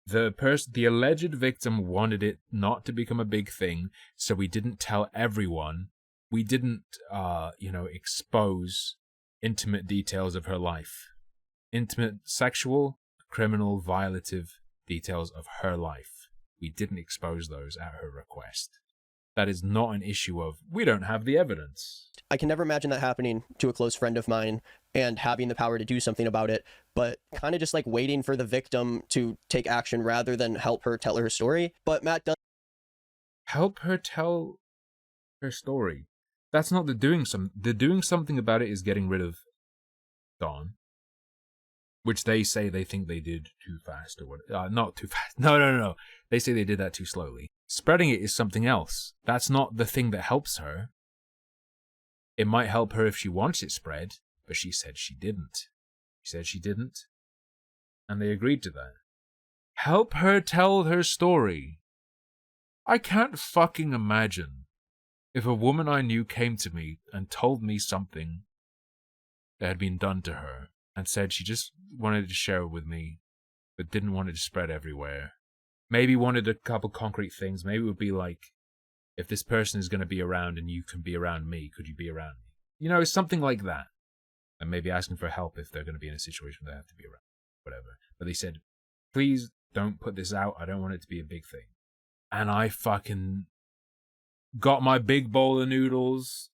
the alleged victim wanted it not to become a big thing, so we didn't tell everyone. We didn't, expose intimate details of her life. Intimate, sexual, criminal, violative details of her life. We didn't expose those at her request. That is not an issue of, we don't have the evidence. I can never imagine that happening to a close friend of mine and having the power to do something about it, but kind of just like waiting for the victim to take action rather than help her tell her story. But Matt does help her tell her story. That's not the doing something about it is getting rid of Dawn, which they say they think they did too fast or what? Not too fast. No. They say they did that too slowly. Spreading it is something else. That's not the thing that helps her. It might help her if she wants it spread, but she said she didn't. She said she didn't, and they agreed to that. Help her tell her story. I can't fucking imagine if a woman I knew came to me and told me something that had been done to her and said she just wanted to share it with me, but didn't want it to spread everywhere. Maybe wanted a couple concrete things. Maybe it would be like, if this person is going to be around and you can be around me, could you be around me? You know, something like that. And maybe asking for help if they're going to be in a situation where they have to be around. Whatever. But they said, please don't put this out. I don't want it to be a big thing. And I fucking got my big bowl of noodles.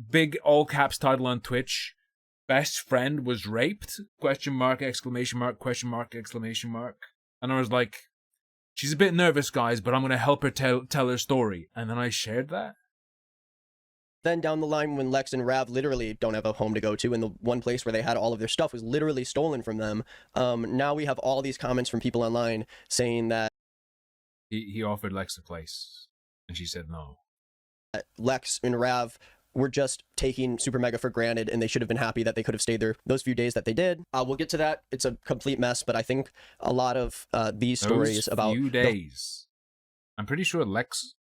Big all caps title on Twitch. Best friend was raped? Question mark, exclamation mark, question mark, exclamation mark. And I was like, she's a bit nervous, guys, but I'm going to help her tell her story. And then I shared that. Then down the line, when Lex and Rav literally don't have a home to go to, and the one place where they had all of their stuff was literally stolen from them, now we have all these comments from people online saying that he offered Lex a place, and she said no. Lex and Rav were just taking SuperMega for granted, and they should have been happy that they could have stayed there those few days that they did. We'll get to that. It's a complete mess, but I think a lot of these stories about few days. I'm pretty sure Lex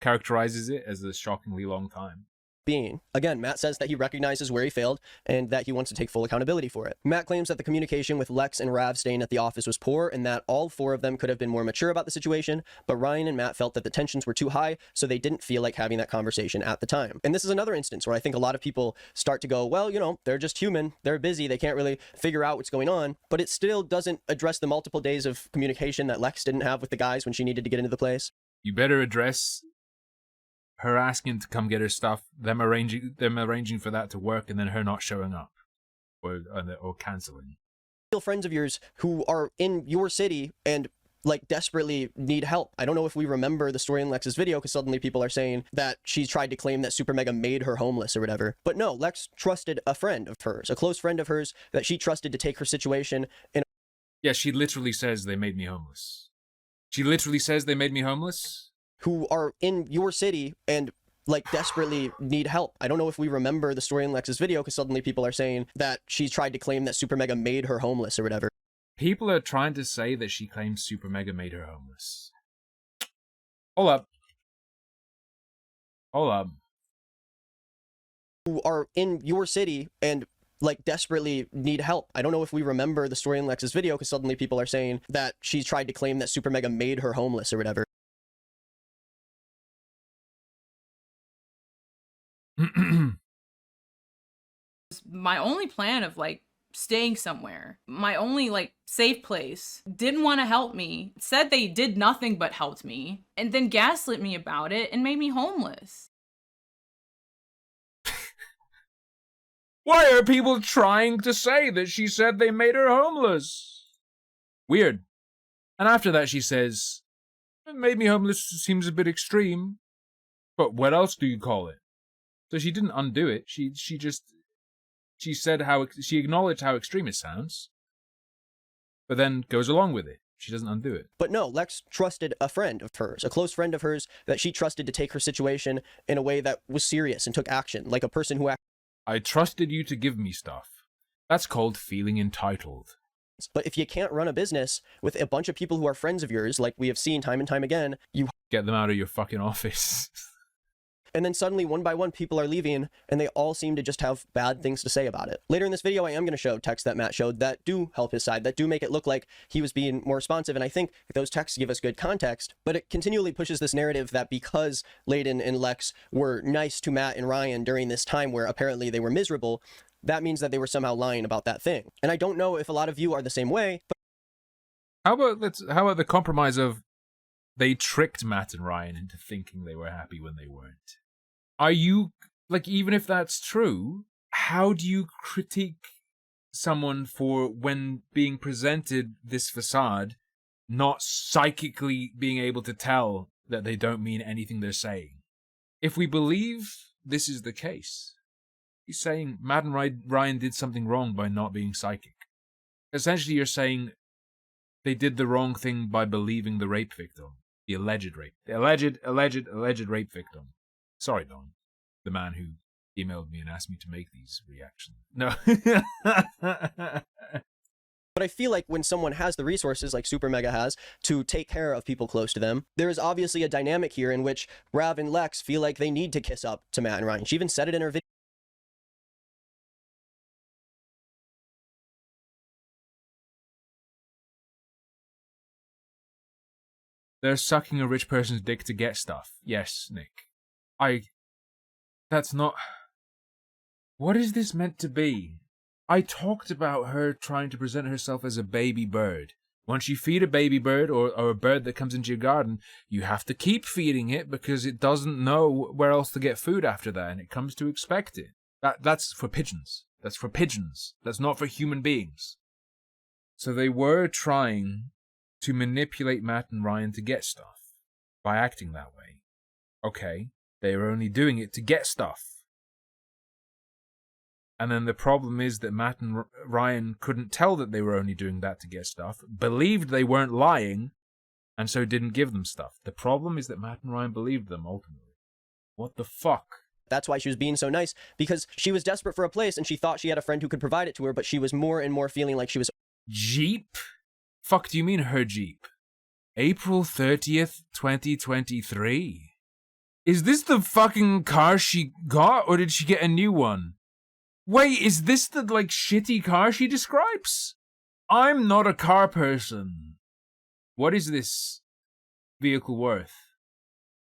characterizes it as a shockingly long time. Being. Again, Matt says that he recognizes where he failed and that he wants to take full accountability for it. Matt claims that the communication with Lex and Rav staying at the office was poor and that all four of them could have been more mature about the situation, but Ryan and Matt felt that the tensions were too high, so they didn't feel like having that conversation at the time. And this is another instance where I think a lot of people start to go, well, you know, they're just human, they're busy, they can't really figure out what's going on, but it still doesn't address the multiple days of communication that Lex didn't have with the guys when she needed to get into the place. You better address her asking to come get her stuff, them arranging for that to work, and then her not showing up or canceling. Friends of yours who are in your city and like desperately need help. I don't know if we remember the story in Lex's video because suddenly people are saying that she's tried to claim that SuperMega made her homeless or whatever. But no, Lex trusted a friend of hers, a close friend of hers that she trusted to take her situation. Yeah, she literally says they made me homeless. She literally says they made me homeless? Who are in your city and like desperately need help. I don't know if we remember the story in Lex's video because suddenly people are saying that she's tried to claim that SuperMega made her homeless or whatever. People are trying to say that she claims SuperMega made her homeless. Hold up. Hold up. Who are in your city and like desperately need help. I don't know if we remember the story in Lex's video, because suddenly people are saying that she tried to claim that SuperMega made her homeless or whatever. My only plan of like staying somewhere, my only like safe place, didn't want to help me, said they did nothing but helped me, and then gaslit me about it and made me homeless. Why are people trying to say that she said they made her homeless? Weird. And after that she says, it made me homeless seems a bit extreme. But what else do you call it? So she didn't undo it. She said she acknowledged how extreme it sounds, but then goes along with it. She doesn't undo it. But no, Lex trusted a friend of hers, a close friend of hers that she trusted to take her situation in a way that was serious and took action, like a person who I trusted you to give me stuff. That's called feeling entitled. But if you can't run a business with a bunch of people who are friends of yours, like we have seen time and time again, you get them out of your fucking office. And then suddenly, one by one, people are leaving, and they all seem to just have bad things to say about it. Later in this video, I am going to show texts that Matt showed that do help his side, that do make it look like he was being more responsive, and I think those texts give us good context, but it continually pushes this narrative that because Layden and Lex were nice to Matt and Ryan during this time where apparently they were miserable, that means that they were somehow lying about that thing. And I don't know if a lot of you are the same way, but How about the compromise of they tricked Matt and Ryan into thinking they were happy when they weren't? Are you, like, even if that's true, how do you critique someone for, when being presented this facade, not psychically being able to tell that they don't mean anything they're saying? If we believe this is the case, you're saying Matt and Ryan did something wrong by not being psychic. Essentially, you're saying they did the wrong thing by believing the rape victim. The alleged rape victim. Sorry, Don, the man who emailed me and asked me to make these reactions. No. But I feel like when someone has the resources, like SuperMega has, to take care of people close to them, there is obviously a dynamic here in which Rav and Lex feel like they need to kiss up to Matt and Ryan. She even said it in her video. They're sucking a rich person's dick to get stuff. Yes, Nick. That's not... What is this meant to be? I talked about her trying to present herself as a baby bird. Once you feed a baby bird, or a bird that comes into your garden, you have to keep feeding it because it doesn't know where else to get food after that, and it comes to expect it. That's for pigeons. That's for pigeons. That's not for human beings. So they were trying to manipulate Matt and Ryan to get stuff by acting that way. Okay, they were only doing it to get stuff. And then the problem is that Matt and Ryan couldn't tell that they were only doing that to get stuff, believed they weren't lying, and so didn't give them stuff. The problem is that Matt and Ryan believed them, ultimately. What the fuck? That's why she was being so nice, because she was desperate for a place and she thought she had a friend who could provide it to her, but she was more and more feeling like she was... Jeep? Fuck do you mean her Jeep? April 30th, 2023? Is this the fucking car she got, or did she get a new one? Wait, is this the, like, shitty car she describes? I'm not a car person. What is this vehicle worth?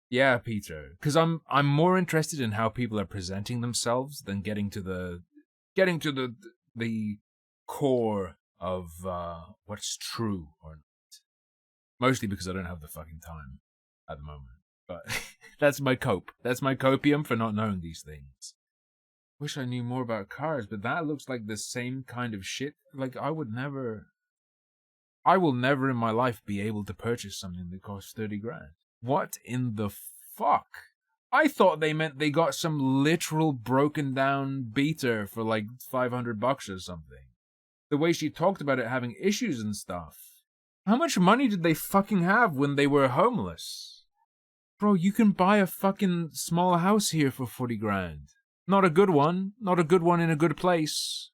Yeah, Peter, because I'm more interested in how people are presenting themselves than getting to the core of what's true or not. Mostly because I don't have the fucking time at the moment. But that's my cope. That's my copium for not knowing these things. Wish I knew more about cars, but that looks like the same kind of shit. Like, I will never in my life be able to purchase something that costs 30 grand. What in the fuck? I thought they meant they got some literal broken down beater for like $500 or something. The way she talked about it having issues and stuff. How much money did they fucking have when they were homeless? Bro, you can buy a fucking small house here for 40 grand. Not a good one. Not a good one in a good place.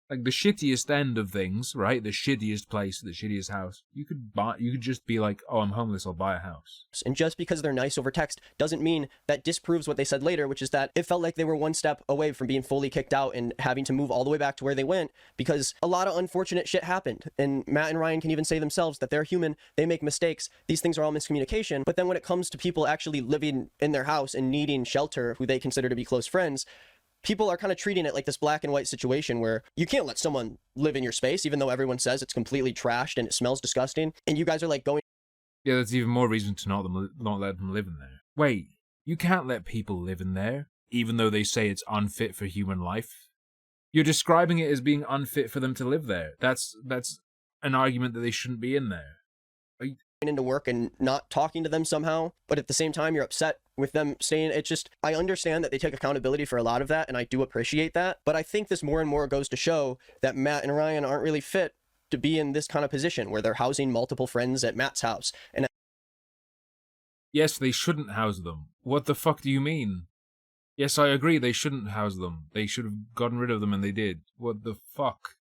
Like the shittiest end of things, right? The shittiest place, the shittiest house. You could just be like, oh, I'm homeless, I'll buy a house. And just because they're nice over text doesn't mean that disproves what they said later, which is that it felt like they were one step away from being fully kicked out and having to move all the way back to where they went, because a lot of unfortunate shit happened. And Matt and Ryan can even say themselves that they're human, they make mistakes, these things are all miscommunication. But then when it comes to people actually living in their house and needing shelter, who they consider to be close friends, people are kind of treating it like this black and white situation where you can't let someone live in your space, even though everyone says it's completely trashed and it smells disgusting. And you guys are like going... Yeah, that's even more reason to not let them live in there. Wait, you can't let people live in there, even though they say it's unfit for human life? You're describing it as being unfit for them to live there. That's an argument that they shouldn't be in there. into work and not talking to them somehow, but at the same time you're upset with them staying. It's just, I understand that they take accountability for a lot of that, and I do appreciate that, but I think this more and more goes to show that Matt and Ryan aren't really fit to be in this kind of position where they're housing multiple friends at Matt's house. And yes, they shouldn't house them. What the fuck do you mean? Yes, I agree, they shouldn't house them. They should have gotten rid of them, and they did. What the fuck?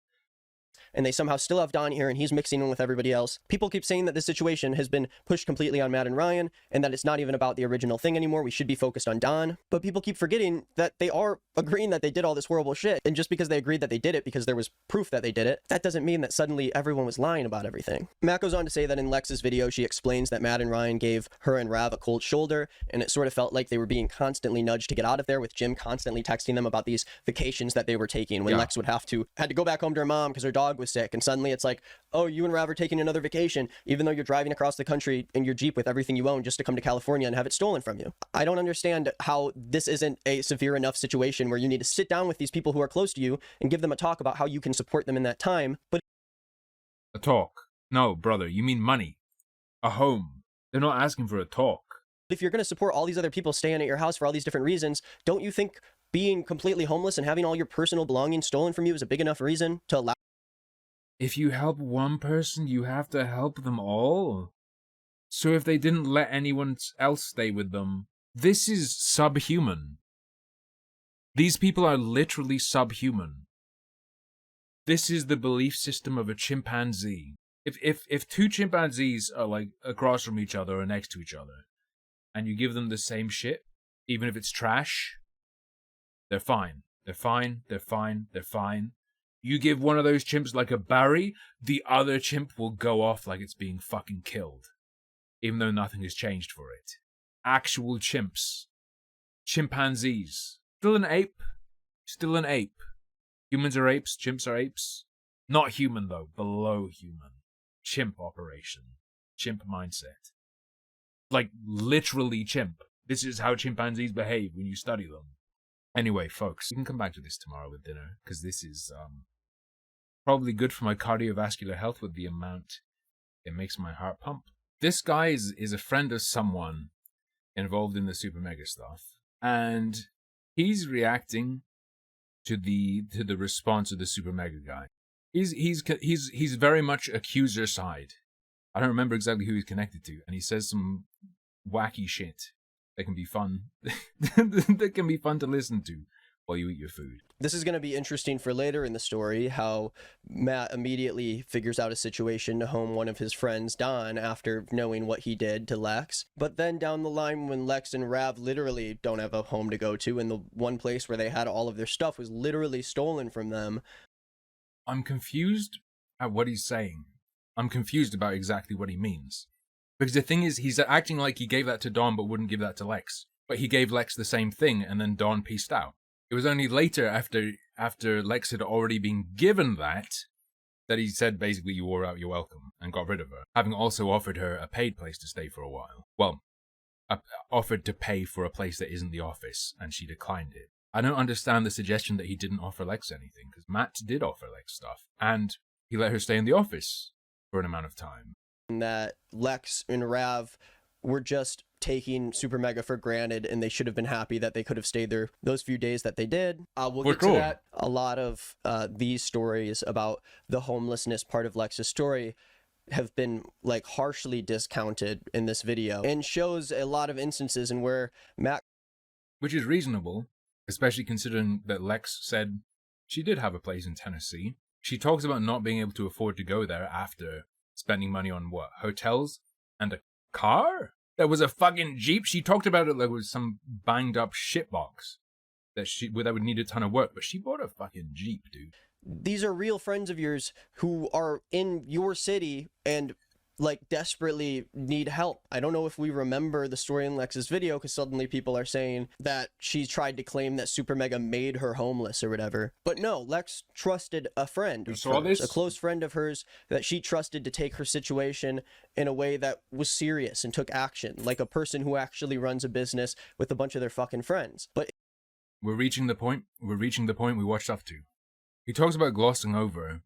and they somehow still have Don here and he's mixing in with everybody else. People keep saying that this situation has been pushed completely on Matt and Ryan and that it's not even about the original thing anymore. We should be focused on Don. But people keep forgetting that they are agreeing that they did all this horrible shit. And just because they agreed that they did it because there was proof that they did it, that doesn't mean that suddenly everyone was lying about everything. Matt goes on to say that in Lex's video, she explains that Matt and Ryan gave her and Rav a cold shoulder, and it sort of felt like they were being constantly nudged to get out of there, with Jim constantly texting them about these vacations that they were taking when Lex would had to go back home to her mom because her dog was sick. And suddenly it's like, oh, you and Rav are taking another vacation, even though you're driving across the country in your Jeep with everything you own just to come to California and have it stolen from you. I don't understand how this isn't a severe enough situation where you need to sit down with these people who are close to you and give them a talk about how you can support them in that time. But a talk? No, brother, you mean money. A home. They're not asking for a talk. if you're going to support all these other people staying at your house for all these different reasons, don't you think being completely homeless and having all your personal belongings stolen from you is a big enough reason to allow? If you help one person, you have to help them all. So if they didn't let anyone else stay with them, this is subhuman. These people are literally subhuman. This is the belief system of a chimpanzee. If two chimpanzees are like across from each other or next to each other, and you give them the same shit, even if it's trash, they're fine. They're fine. They're fine. They're fine. You give one of those chimps like a berry, the other chimp will go off like it's being fucking killed, even though nothing has changed for it. Actual chimps. Chimpanzees. Still an ape. Still an ape. Humans are apes. Chimps are apes. Not human, though. Below human. Chimp operation. Chimp mindset. Like, literally chimp. This is how chimpanzees behave when you study them. Anyway, folks, we can come back to this tomorrow with dinner, because this is probably good for my cardiovascular health with the amount it makes my heart pump. This guy is a friend of someone involved in the SuperMega stuff, and he's reacting to the response of the SuperMega guy. He's very much accuser side. I don't remember exactly who he's connected to, and he says some wacky shit that can be fun. That can be fun to listen to while you eat your food. This is going to be interesting for later in the story, how Matt immediately figures out a situation to home one of his friends, Don, after knowing what he did to Lex. But then down the line, when Lex and Rav literally don't have a home to go to, and the one place where they had all of their stuff was literally stolen from them. I'm confused at what he's saying. I'm confused about exactly what he means. Because the thing is, he's acting like he gave that to Don but wouldn't give that to Lex. But he gave Lex the same thing, and then Don pieced out. It was only later, after Lex had already been given that he said basically, you wore out your welcome, and got rid of her. Having also offered her a paid place to stay for a while. Well, offered to pay for a place that isn't the office, and she declined it. I don't understand the suggestion that he didn't offer Lex anything, because Matt did offer Lex stuff, and he let her stay in the office for an amount of time. That Lex and Rav were just taking SuperMega for granted, and they should have been happy that they could have stayed there those few days that they did. We'll get to that. A lot of these stories about the homelessness part of Lex's story have been like harshly discounted in this video, and shows a lot of instances in where Matt, which is reasonable, especially considering that Lex said She did have a place in Tennessee. She talks about not being able to afford to go there after spending money on what? Hotels and a car? There was a fucking Jeep. She talked about it like it was some banged up shitbox that would need a ton of work, but she bought a fucking Jeep, dude. These are real friends of yours who are in your city and like desperately need help. I don't know if we remember the story in Lex's video, because suddenly people are saying that she tried to claim that SuperMega made her homeless or whatever. But no, Lex trusted a friend of hers, a close friend of hers that she trusted to take her situation in a way that was serious and took action, like a person who actually runs a business with a bunch of their fucking friends. But we're reaching the point we watched up to. He talks about glossing over,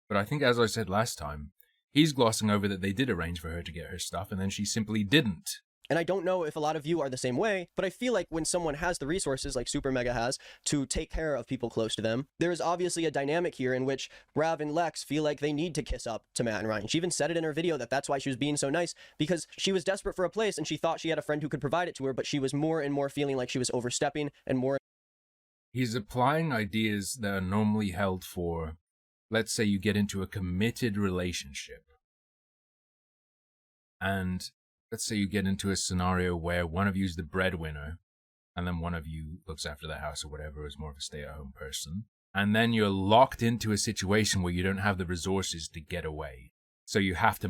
but I think, as I said last time, he's glossing over that they did arrange for her to get her stuff, and then she simply didn't. And I don't know if a lot of you are the same way, but I feel like when someone has the resources, like SuperMega has, to take care of people close to them, there is obviously a dynamic here in which Rav and Lex feel like they need to kiss up to Matt and Ryan. She even said it in her video that that's why she was being so nice, because she was desperate for a place and she thought she had a friend who could provide it to her, but she was more and more feeling like she was overstepping and more. He's applying ideas that are normally held for, let's say you get into a committed relationship. And let's say you get into a scenario where one of you is the breadwinner, and then one of you looks after the house or whatever, is more of a stay-at-home person. And then you're locked into a situation where you don't have the resources to get away. So you have to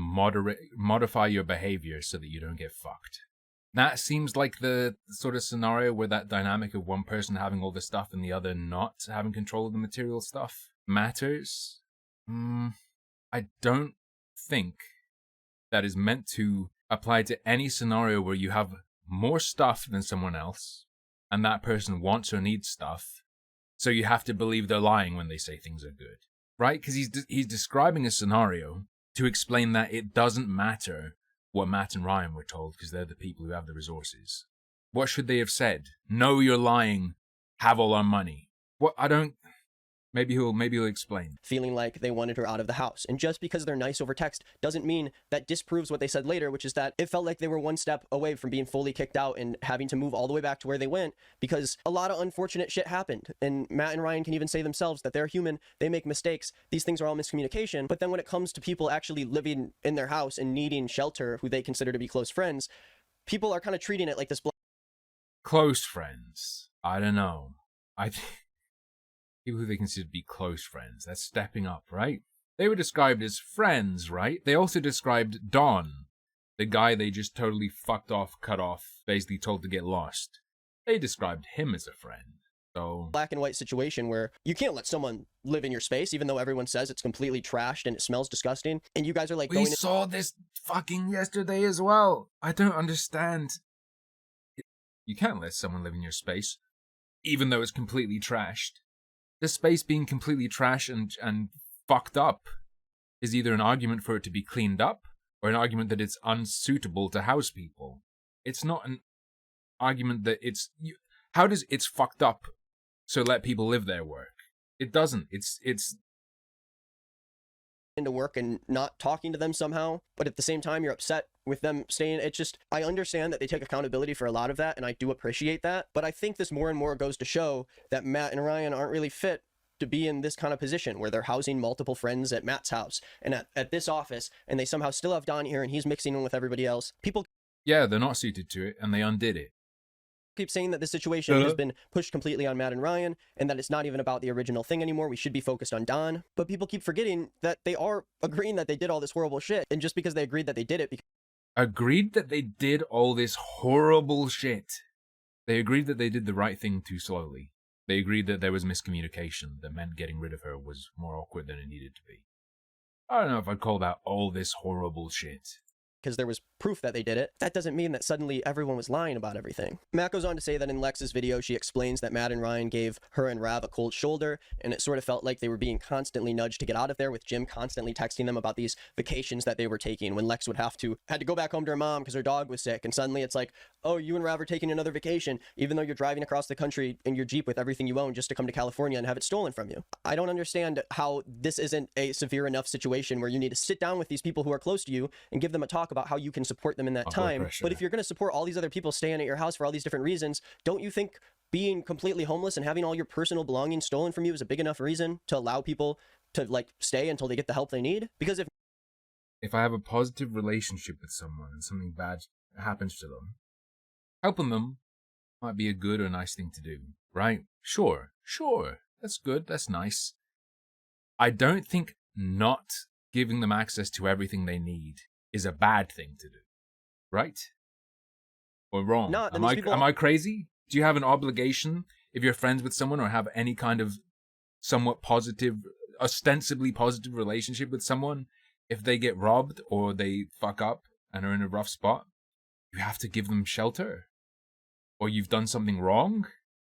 modify your behavior so that you don't get fucked. That seems like the sort of scenario where that dynamic of one person having all the stuff and the other not having control of the material stuff matters. I don't think that is meant to apply to any scenario where you have more stuff than someone else, and that person wants or needs stuff, so you have to believe they're lying when they say things are good, right? Because he's describing a scenario to explain that it doesn't matter what Matt and Ryan were told, because they're the people who have the resources. What should they have said? No, you're lying. Have all our money. What? I don't... Maybe he'll explain. Feeling like they wanted her out of the house. And just because they're nice over text doesn't mean that disproves what they said later, which is that it felt like they were one step away from being fully kicked out and having to move all the way back to where they went, because a lot of unfortunate shit happened. And Matt and Ryan can even say themselves that they're human, they make mistakes, these things are all miscommunication. But then when it comes to people actually living in their house and needing shelter, who they consider to be close friends, people are kind of treating it like this. Close friends. I don't know. People who they consider to be close friends. That's stepping up, right? They were described as friends, right? They also described Don, the guy they just totally fucked off, cut off, basically told to get lost. They described him as a friend. So Black and white situation where you can't let someone live in your space, even though everyone says it's completely trashed and it smells disgusting. And you guys are like, we saw this fucking yesterday as well. I don't understand. You can't let someone live in your space, even though it's completely trashed. The space being completely trash and fucked up is either an argument for it to be cleaned up or an argument that it's unsuitable to house people. It's not an argument that how does it's fucked up, so let people live there work? It doesn't. It's into work and not talking to them somehow, but at the same time you're upset with them staying. It's just, I understand that they take accountability for a lot of that, and I do appreciate that, but I think this more and more goes to show that Matt and Ryan aren't really fit to be in this kind of position where they're housing multiple friends at Matt's house and at this office, and they somehow still have Don here and he's mixing in with everybody else. People, yeah, they're not suited to it, and they undid it. Keep saying that the situation has been pushed completely on Matt and Ryan, and that it's not even about the original thing anymore. We should be focused on Don. But people keep forgetting that they are agreeing that they did all this horrible shit, and just because they agreed that they did it, agreed that they did all this horrible shit, they agreed that they did the right thing too slowly. They agreed that there was miscommunication that meant getting rid of her was more awkward than it needed to be. I don't know if I'd call that all this horrible shit. because there was proof that they did it, that doesn't mean that suddenly everyone was lying about everything. Matt goes on to say that in Lex's video, she explains that Matt and Ryan gave her and Rav a cold shoulder, and it sort of felt like they were being constantly nudged to get out of there, with Jim constantly texting them about these vacations that they were taking, when Lex had to go back home to her mom because her dog was sick, and suddenly it's like, oh, you and Rav are taking another vacation, even though you're driving across the country in your Jeep with everything you own just to come to California and have it stolen from you. I don't understand how this isn't a severe enough situation where you need to sit down with these people who are close to you and give them a talk about how you can support them in that time. But if you're going to support all these other people staying at your house for all these different reasons, don't you think being completely homeless and having all your personal belongings stolen from you is a big enough reason to allow people to like stay until they get the help they need? Because If I have a positive relationship with someone and something bad happens to them, helping them might be a good or nice thing to do, right? Sure, that's good, that's nice. I don't think not giving them access to everything they need is a bad thing to do, right? Or wrong? No, am I crazy? Do you have an obligation if you're friends with someone or have any kind of somewhat positive, ostensibly positive relationship with someone? If they get robbed or they fuck up and are in a rough spot, you have to give them shelter. Or you've done something wrong?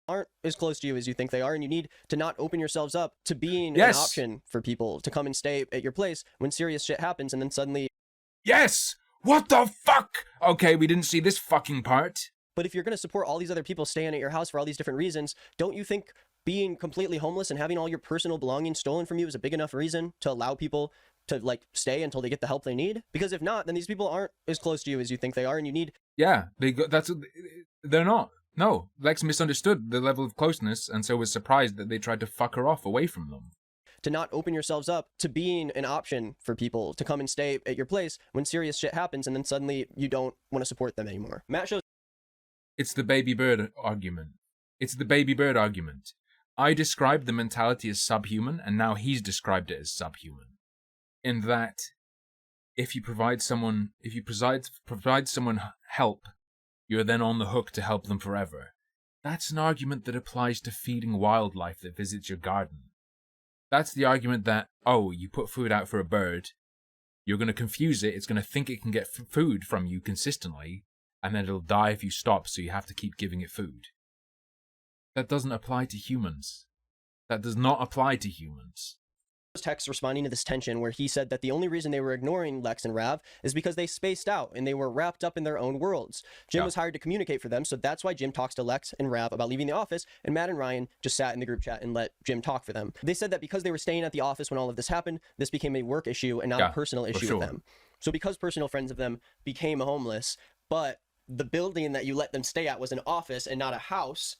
aren't as close to you as you think they are, and you need to not open yourselves up to being Yes. an option for people to come and stay at your place when serious shit happens, and then suddenly. Yes! What the fuck? Okay, we didn't see this fucking part. But if you're going to support all these other people staying at your house for all these different reasons, don't you think being completely homeless and having all your personal belongings stolen from you is a big enough reason to allow people to like stay until they get the help they need? Because if not, then these people aren't as close to you as you think they are, and you need. Yeah, they're not. No, Lex misunderstood the level of closeness and so was surprised that they tried to fuck her off away from them. To not open yourselves up to being an option for people to come and stay at your place when serious shit happens, and then suddenly you don't want to support them anymore. Matt shows. It's the baby bird argument. I described the mentality as subhuman, and now he's described it as subhuman. In that, if you provide someone help, you're then on the hook to help them forever. That's an argument that applies to feeding wildlife that visits your garden. That's the argument that, oh, you put food out for a bird, you're going to confuse it, it's going to think it can get food from you consistently, and then it'll die if you stop, so you have to keep giving it food. That doesn't apply to humans. That does not apply to humans. Text responding to this tension where he said that the only reason they were ignoring Lex and Rav is because they spaced out and they were wrapped up in their own worlds. Jim was hired to communicate for them, so that's why Jim talks to Lex and Rav about leaving the office, and Matt and Ryan just sat in the group chat and let Jim talk for them. They said that because they were staying at the office when all of this happened, this became a work issue and not a personal issue with them. So because personal friends of them became homeless, but the building that you let them stay at was an office and not a house.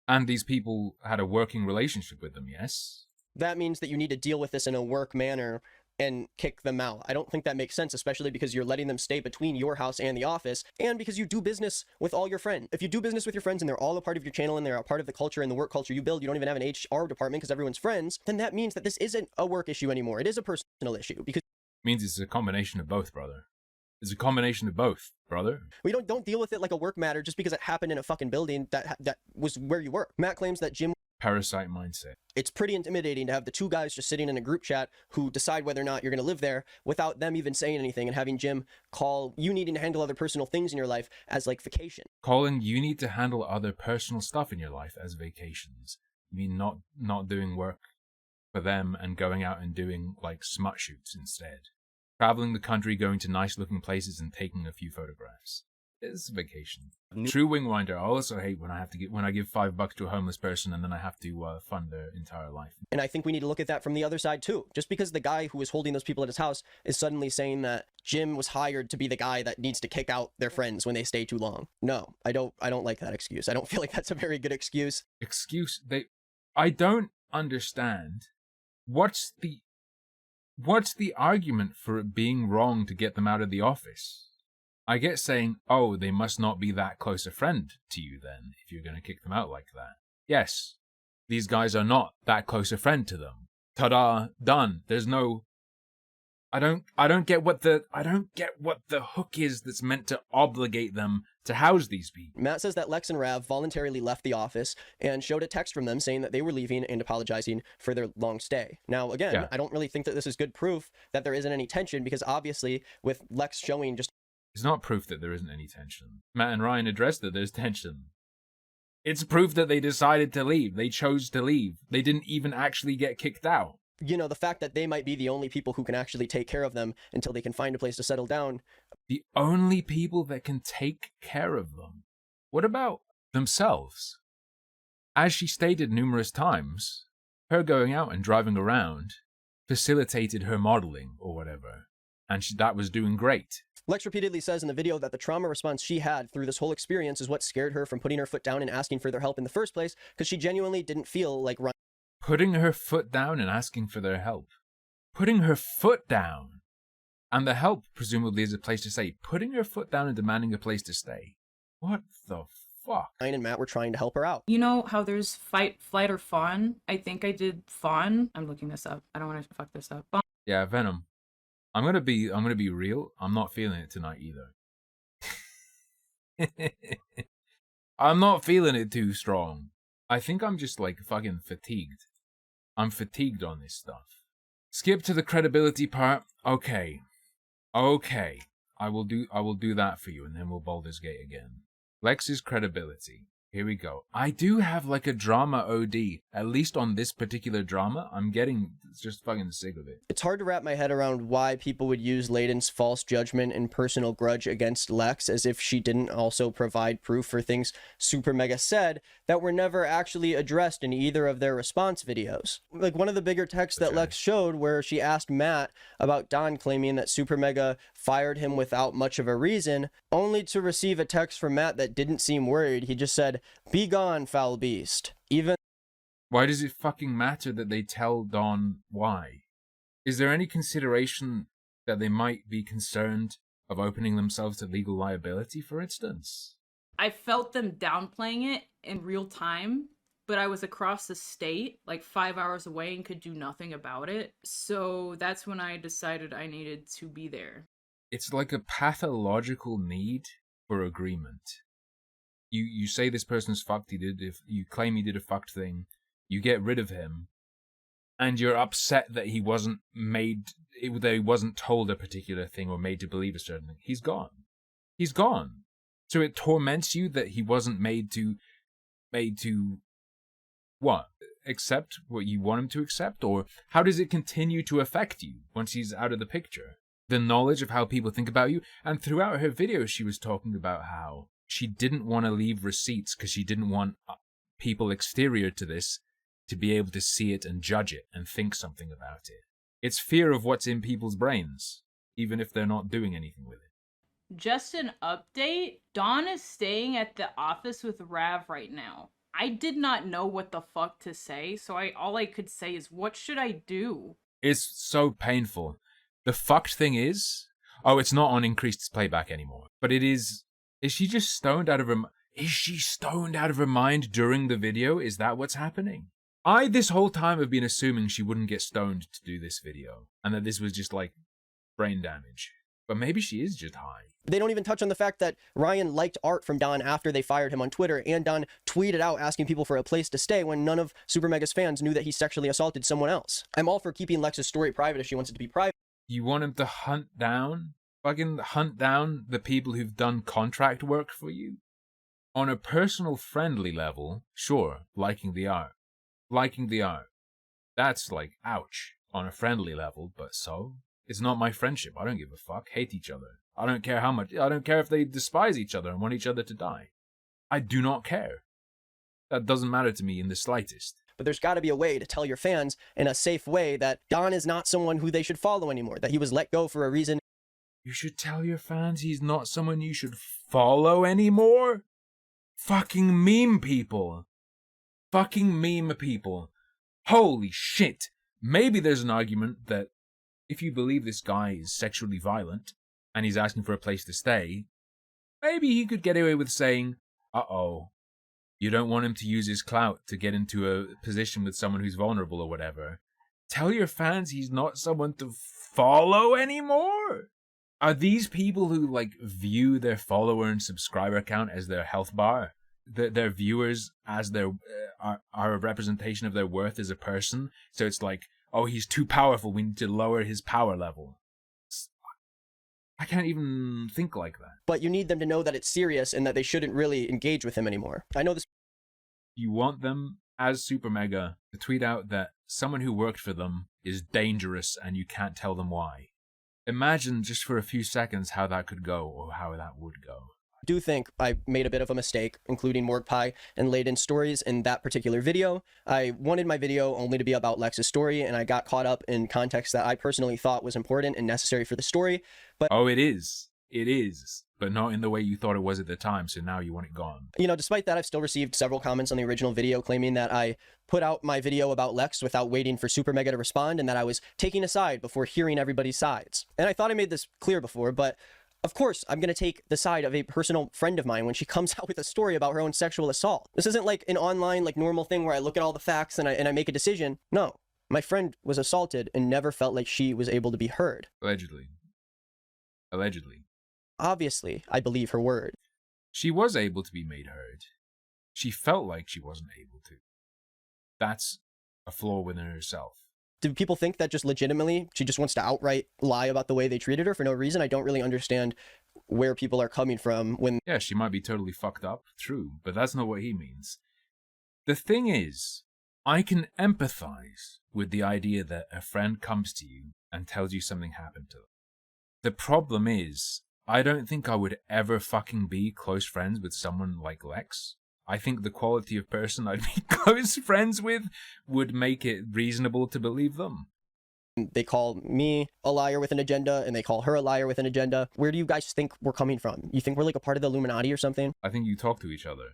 And these people had a working relationship with them, yes? That means that you need to deal with this in a work manner and kick them out. I don't think that makes sense, especially because you're letting them stay between your house and the office, and because you do business with all your friends. If you do business with your friends and they're all a part of your channel and they're a part of the culture and the work culture you build, you don't even have an HR department because everyone's friends, then that means that this isn't a work issue anymore. It is a personal issue because It means it's a combination of both, brother. It's a combination of both, brother. we don't deal with it like a work matter just because it happened in a fucking building that was where you work. Matt claims that Jim. Parasite mindset. It's pretty intimidating to have the two guys just sitting in a group chat who decide whether or not you're going to live there without them even saying anything, and having Jim call you needing to handle other personal things in your life as like vacation. Calling you need to handle other personal stuff in your life as vacations. You mean not doing work for them and going out and doing like smut shoots instead. Traveling the country, going to nice looking places and taking a few photographs. It's a vacation. True wingwinder. I also hate when I give $5 to a homeless person and then I have to fund their entire life. And I think we need to look at that from the other side too. Just because the guy who was holding those people at his house is suddenly saying that Jim was hired to be the guy that needs to kick out their friends when they stay too long. No, I don't like that excuse. I don't feel like that's a very good excuse. I don't understand. What's the argument for it being wrong to get them out of the office? I get saying, oh, they must not be that close a friend to you then, if you're going to kick them out like that. Yes, these guys are not that close a friend to them. Ta-da, done. There's no... I don't get what the hook is that's meant to obligate them to house these people. Matt says that Lex and Rav voluntarily left the office and showed a text from them saying that they were leaving and apologizing for their long stay. Now, again, I don't really think that this is good proof that there isn't any tension, because obviously with Lex showing just... It's not proof that there isn't any tension. Matt and Ryan addressed that there's tension. It's proof that they decided to leave. They chose to leave. They didn't even actually get kicked out. You know, the fact that they might be the only people who can actually take care of them until they can find a place to settle down. The only people that can take care of them. What about themselves? As she stated numerous times, her going out and driving around facilitated her modeling or whatever, and that was doing great. Lex repeatedly says in the video that the trauma response she had through this whole experience is what scared her from putting her foot down and asking for their help in the first place, because she genuinely didn't feel like Ryan. Putting her foot down and asking for their help. Putting her foot down. And the help, presumably, is a place to stay. Putting her foot down and demanding a place to stay. What the fuck? Ryan and Matt were trying to help her out. You know how there's fight, flight, or fawn? I think I did fawn. I'm looking this up. I don't want to fuck this up. Fawn. Yeah, Venom. I'm gonna be real. I'm not feeling it tonight either. I'm not feeling it too strong. I think I'm just like fucking fatigued. I'm fatigued on this stuff. Skip to the credibility part. Okay. I will do that for you, and then we'll Baldur's Gate again. Lex's credibility. Here we go. I do have like a drama OD. At least on this particular drama, I'm getting just fucking sick of it. It's hard to wrap my head around why people would use Layden's false judgment and personal grudge against Lex as if she didn't also provide proof for things SuperMega said that were never actually addressed in either of their response videos. Like one of the bigger texts that Lex showed where she asked Matt about Don claiming that SuperMega fired him without much of a reason, only to receive a text from Matt that didn't seem worried. He just said, "Be gone, foul beast." Why does it fucking matter that they tell Don why? Is there any consideration that they might be concerned of opening themselves to legal liability, for instance? I felt them downplaying it in real time, but I was across the state, like 5 hours away, and could do nothing about it. So that's when I decided I needed to be there. It's like a pathological need for agreement. You say this person's fucked, if you claim he did a fucked thing, you get rid of him, and you're upset that he wasn't told a particular thing or made to believe a certain thing. He's gone. He's gone. So it torments you that he wasn't made to what? Accept what you want him to accept? Or how does it continue to affect you once he's out of the picture? The knowledge of how people think about you. And throughout her video, she was talking about how she didn't want to leave receipts because she didn't want people exterior to this to be able to see it and judge it and think something about it. It's fear of what's in people's brains, even if they're not doing anything with it. Just an update, Dawn is staying at the office with Rav right now. I did not know what the fuck to say, so all I could say is, what should I do? It's so painful. The fucked thing is, it's not on increased playback anymore. But it is she just stoned out of her Is she stoned out of her mind during the video? Is that what's happening? I, this whole time, have been assuming she wouldn't get stoned to do this video, and that this was just, like, brain damage. But maybe she is just high. They don't even touch on the fact that Ryan liked art from Don after they fired him on Twitter, and Don tweeted out asking people for a place to stay when none of SuperMega's fans knew that he sexually assaulted someone else. I'm all for keeping Lex's story private if she wants it to be private. You want him to hunt down the people who've done contract work for you? On a personal friendly level, sure, liking the art. That's like, ouch, on a friendly level, but so? It's not my friendship. I don't give a fuck. Hate each other. I don't care how much. I don't care if they despise each other and want each other to die. I do not care. That doesn't matter to me in the slightest. But there's got to be a way to tell your fans in a safe way that Don is not someone who they should follow anymore, that he was let go for a reason. You should tell your fans he's not someone you should follow anymore? Fucking meme people. Holy shit. Maybe there's an argument that if you believe this guy is sexually violent and he's asking for a place to stay, maybe he could get away with saying, uh-oh, you don't want him to use his clout to get into a position with someone who's vulnerable or whatever. Tell your fans he's not someone to follow anymore. Are these people who, like, view their follower and subscriber count as their health bar? Their viewers as their are a representation of their worth as a person? So it's like, oh, he's too powerful, we need to lower his power level. I can't even think like that. But you need them to know that it's serious and that they shouldn't really engage with him anymore. I know this. You want them, as SuperMega, to tweet out that someone who worked for them is dangerous and you can't tell them why. Imagine just for a few seconds how that could go, or how that would go. I do think I made a bit of a mistake, including Morg Pie and Layden's stories in that particular video. I wanted my video only to be about Lex's story, and I got caught up in context that I personally thought was important and necessary for the story. But oh, it is. it is, but not in the way you thought it was at the time, so now you want it gone. You know, despite that, I've still received several comments on the original video claiming that I put out my video about Lex without waiting for SuperMega to respond and that I was taking a side before hearing everybody's sides. And I thought I made this clear before, but of course, I'm going to take the side of a personal friend of mine when she comes out with a story about her own sexual assault. This isn't like an online, like normal thing where I look at all the facts and I make a decision. No, my friend was assaulted and never felt like she was able to be heard. Allegedly. Allegedly. Obviously, I believe her word. She was able to be made heard. She felt like she wasn't able to. That's a flaw within herself. Do people think that just legitimately she just wants to outright lie about the way they treated her for no reason? I don't really understand where people are coming from when... Yeah, she might be totally fucked up, true, but that's not what he means. The thing is, I can empathize with the idea that a friend comes to you and tells you something happened to them. The problem is, I don't think I would ever fucking be close friends with someone like Lex. I think the quality of person I'd be close friends with would make it reasonable to believe them. They call me a liar with an agenda, and they call her a liar with an agenda. Where do you guys think we're coming from? You think we're like a part of the Illuminati or something? I think you talk to each other.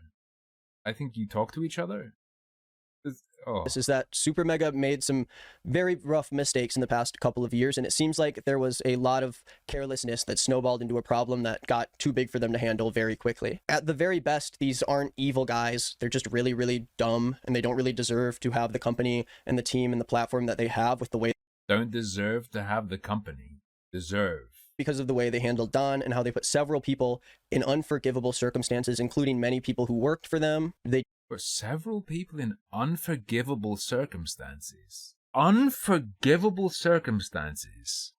Oh. This is that SuperMega made some very rough mistakes in the past couple of years, and it seems like there was a lot of carelessness that snowballed into a problem that got too big for them to handle very quickly. At the very best, these aren't evil guys. They're just really, really dumb, and they don't really deserve to have the company and the team and the platform that they have with the way... Don't deserve to have the company. Deserve. Because of the way they handled Don and how they put several people in unforgivable circumstances, including many people who worked for them. They For several people in unforgivable circumstances. Unforgivable circumstances.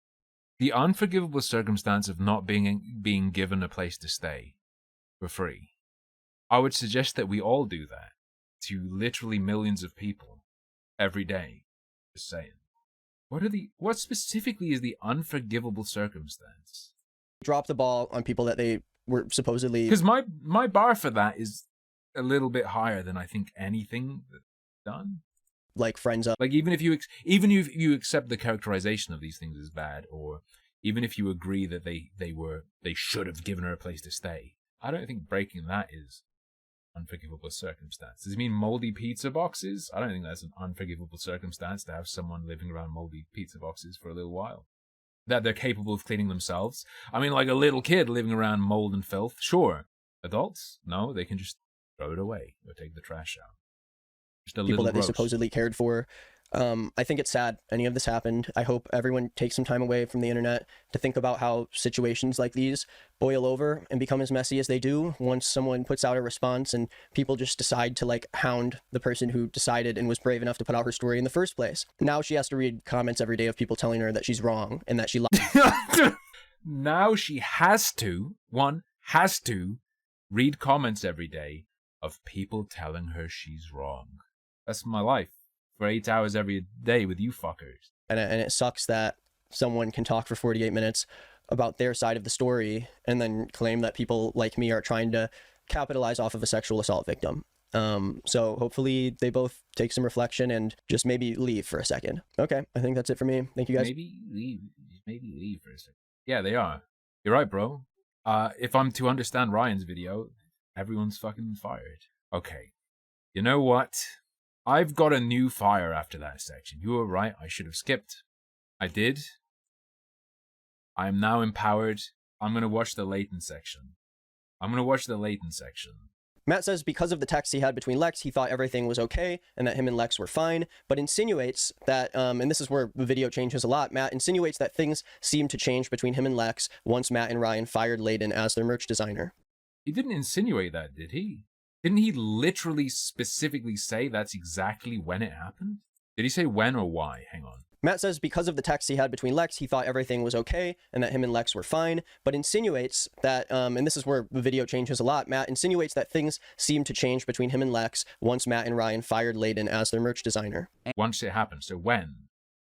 The unforgivable circumstance of not being given a place to stay for free. I would suggest that we all do that to literally millions of people every day. Just saying. What specifically is the unforgivable circumstance? dropped the ball on people that they were supposedly... Because my bar for that is a little bit higher than I think anything that's done. Like friends up. Like even if you accept the characterization of these things as bad, or even if you agree that they should have given her a place to stay, I don't think breaking that is unforgivable circumstance. Does it mean moldy pizza boxes? I don't think that's an unforgivable circumstance to have someone living around moldy pizza boxes for a little while. That they're capable of cleaning themselves. I mean, like a little kid living around mold and filth, sure. Adults, no, they can just throw it away or take the trash out. Just a people little that gross. they supposedly cared for. I think it's sad any of this happened. I hope everyone takes some time away from the internet to think about how situations like these boil over and become as messy as they do once someone puts out a response and people just decide to like hound the person who decided and was brave enough to put out her story in the first place. Now she has to read comments every day of people telling her that she's wrong and that she lied. Now she has to read comments every day of people telling her she's wrong. That's my life. For 8 hours every day with you fuckers. And it sucks that someone can talk for 48 minutes about their side of the story and then claim that people like me are trying to capitalize off of a sexual assault victim. So hopefully they both take some reflection and just maybe leave for a second. Okay, I think that's it for me. Thank you guys. Maybe leave for a second. Yeah, they are. You're right, bro. If I'm to understand Ryan's video, everyone's fucking fired. Okay. You know what? I've got a new fire after that section. You were right, I should have skipped. I did. I am now empowered. I'm going to watch the latent section. Matt says because of the text he had between Lex, he thought everything was okay and that him and Lex were fine, but insinuates that, and this is where the video changes a lot, Matt insinuates that things seemed to change between him and Lex once Matt and Ryan fired Layden as their merch designer. He didn't insinuate that, did he? Didn't he literally specifically say that's exactly when it happened? Did he say when or why? Hang on. Matt says because of the text he had between Lex, he thought everything was okay and that him and Lex were fine, but insinuates that, and this is where the video changes a lot, Matt insinuates that things seemed to change between him and Lex once Matt and Ryan fired Layden as their merch designer. Once it happened, so when?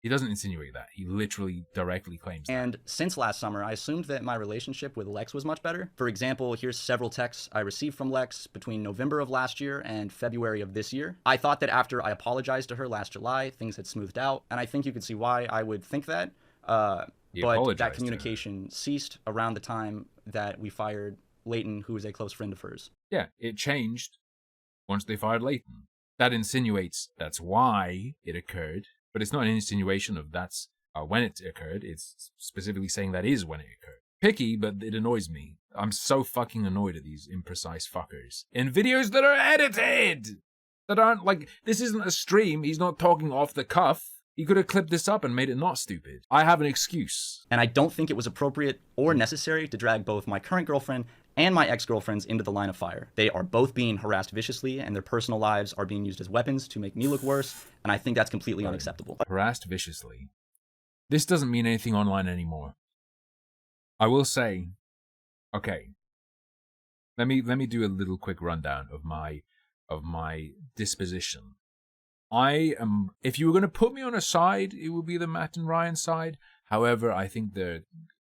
He doesn't insinuate that. He literally directly claims that. And since last summer, I assumed that my relationship with Lex was much better. For example, here's several texts I received from Lex between November of last year and February of this year. I thought that after I apologized to her last July, things had smoothed out, and I think you could see why I would think that. but apologized that to communication ceased around the time that we fired Leighton, who is a close friend of hers. Yeah, it changed once they fired Leighton. That insinuates that's why it occurred, but it's not an insinuation of that's when it occurred. It's specifically saying that is when it occurred. Picky, but it annoys me. I'm so fucking annoyed at these imprecise fuckers. In videos that are edited! That aren't like, this isn't a stream, he's not talking off the cuff. He could have clipped this up and made it not stupid. I have an excuse. And I don't think it was appropriate or necessary to drag both my current girlfriend and my ex-girlfriends into the line of fire. They are both being harassed viciously, and their personal lives are being used as weapons to make me look worse, and I think that's completely unacceptable. Harassed viciously. This doesn't mean anything online anymore. I will say, okay, let me do a little quick rundown of my disposition. I am, if you were going to put me on a side, it would be the Matt and Ryan side. However, I think they're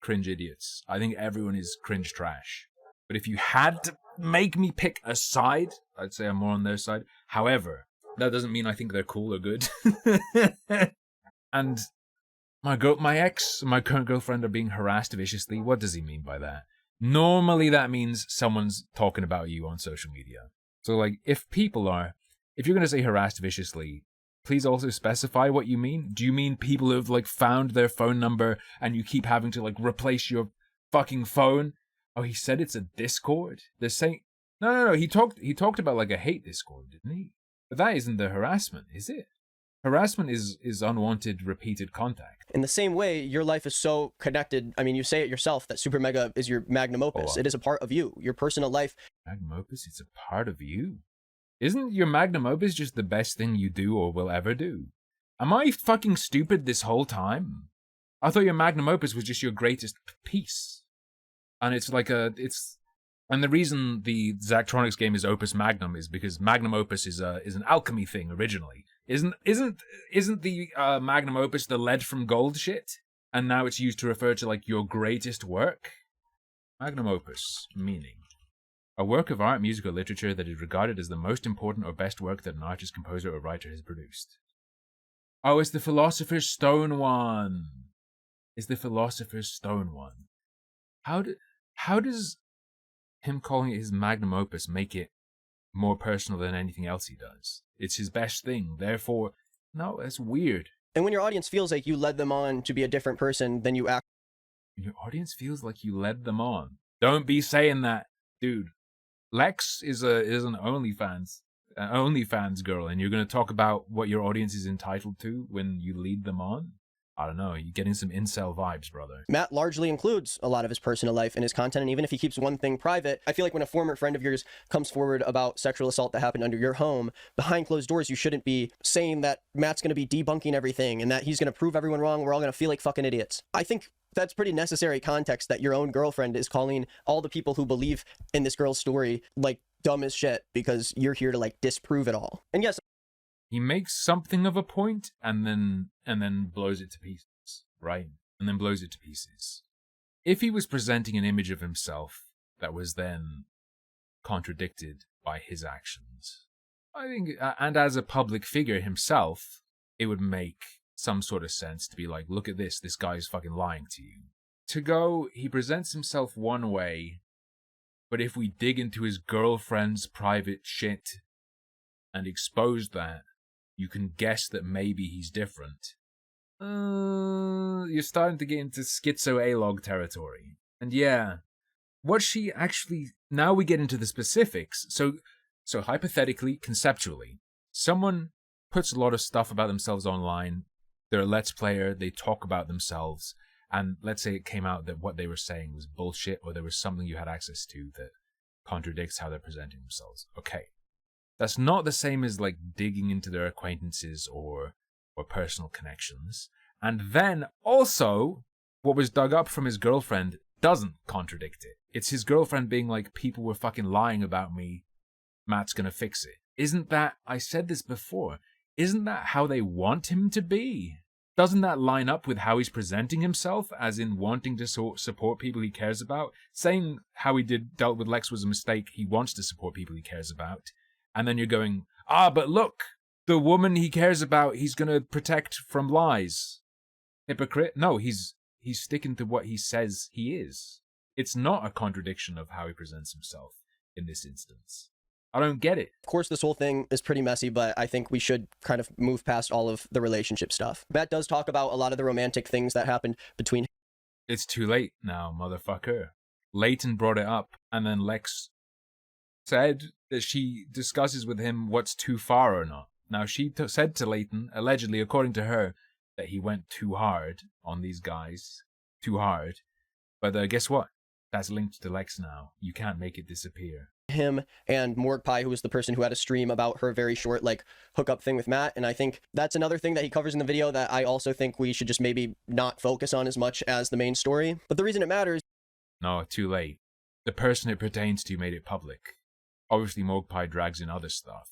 cringe idiots. I think everyone is cringe trash. But if you had to make me pick a side, I'd say I'm more on their side. However, that doesn't mean I think they're cool or good. And my ex, my current girlfriend are being harassed viciously. What does he mean by that? Normally that means someone's talking about you on social media. So like, if you're going to say harassed viciously, please also specify what you mean. Do you mean people have like found their phone number and you keep having to like replace your fucking phone? Oh, he said it's a Discord? They're saying, no. He talked about like a hate Discord, didn't he? But that isn't the harassment, is it? Harassment is unwanted, repeated contact. In the same way, your life is so connected. I mean, you say it yourself that SuperMega is your magnum opus. It is a part of you, your personal life. Magnum opus, it's a part of you. Isn't your magnum opus just the best thing you do or will ever do? Am I fucking stupid this whole time? I thought your magnum opus was just your greatest piece. And it's like and the reason the Zachtronics game is Opus Magnum is because magnum opus is an alchemy thing originally. Isn't the magnum opus the lead from gold shit? And now it's used to refer to like your greatest work? Magnum opus, meaning a work of art, music, or literature that is regarded as the most important or best work that an artist, composer, or writer has produced. Oh, it's the Philosopher's Stone one. It's the Philosopher's Stone one. How does him calling it his magnum opus make it more personal than anything else he does? It's his best thing. Therefore, no, that's weird. And when your audience feels like you led them on to be a different person than you act. When your audience feels like you led them on. Don't be saying that, dude. Lex is an OnlyFans girl, and you're going to talk about what your audience is entitled to when you lead them on? I don't know, you're getting some incel vibes, brother. Matt largely includes a lot of his personal life in his content, and even if he keeps one thing private, I feel like when a former friend of yours comes forward about sexual assault that happened under your home, behind closed doors, you shouldn't be saying that Matt's going to be debunking everything and that he's going to prove everyone wrong, we're all going to feel like fucking idiots. I think that's pretty necessary context that your own girlfriend is calling all the people who believe in this girl's story like dumb as shit because you're here to like disprove it all. And yes, he makes something of a point and then blows it to pieces, right? And then blows it to pieces. If he was presenting an image of himself that was then contradicted by his actions, I think, and as a public figure himself, it would make some sort of sense to be like, look at this guy's fucking lying to you. To go, he presents himself one way, but if we dig into his girlfriend's private shit and expose that, you can guess that maybe he's different. You're starting to get into schizo-A-log territory. And yeah, what she actually... Now we get into the specifics. So hypothetically, conceptually, someone puts a lot of stuff about themselves online. They're a Let's Player, they talk about themselves, and let's say it came out that what they were saying was bullshit, or there was something you had access to that contradicts how they're presenting themselves. Okay. That's not the same as like digging into their acquaintances or personal connections. And then also, what was dug up from his girlfriend doesn't contradict it. It's his girlfriend being like, people were fucking lying about me, Matt's gonna fix it. Isn't that, I said this before, isn't that how they want him to be? Doesn't that line up with how he's presenting himself, as in wanting to support people he cares about? Saying how he dealt with Lex was a mistake, he wants to support people he cares about. And then you're going, but look, the woman he cares about, he's going to protect from lies. Hypocrite? No, he's he's sticking to what he says he is. It's not a contradiction of how he presents himself in this instance. I don't get it. Of course, this whole thing is pretty messy, but I think we should kind of move past all of the relationship stuff. Matt does talk about a lot of the romantic things that happened between. It's too late now, motherfucker. Leighton brought it up, and then Lex said that she discusses with him what's too far or not. Now, she said to Leighton, allegedly, according to her, that he went too hard on these guys. Too hard. But guess what? That's linked to Lex now. You can't make it disappear. Him and Morg Pie, who was the person who had a stream about her very short like hookup thing with Matt. And I think that's another thing that he covers in the video that I also think we should just maybe not focus on as much as the main story. But the reason it matters. No, too late. The person it pertains to made it public. Obviously, Morg Pie drags in other stuff.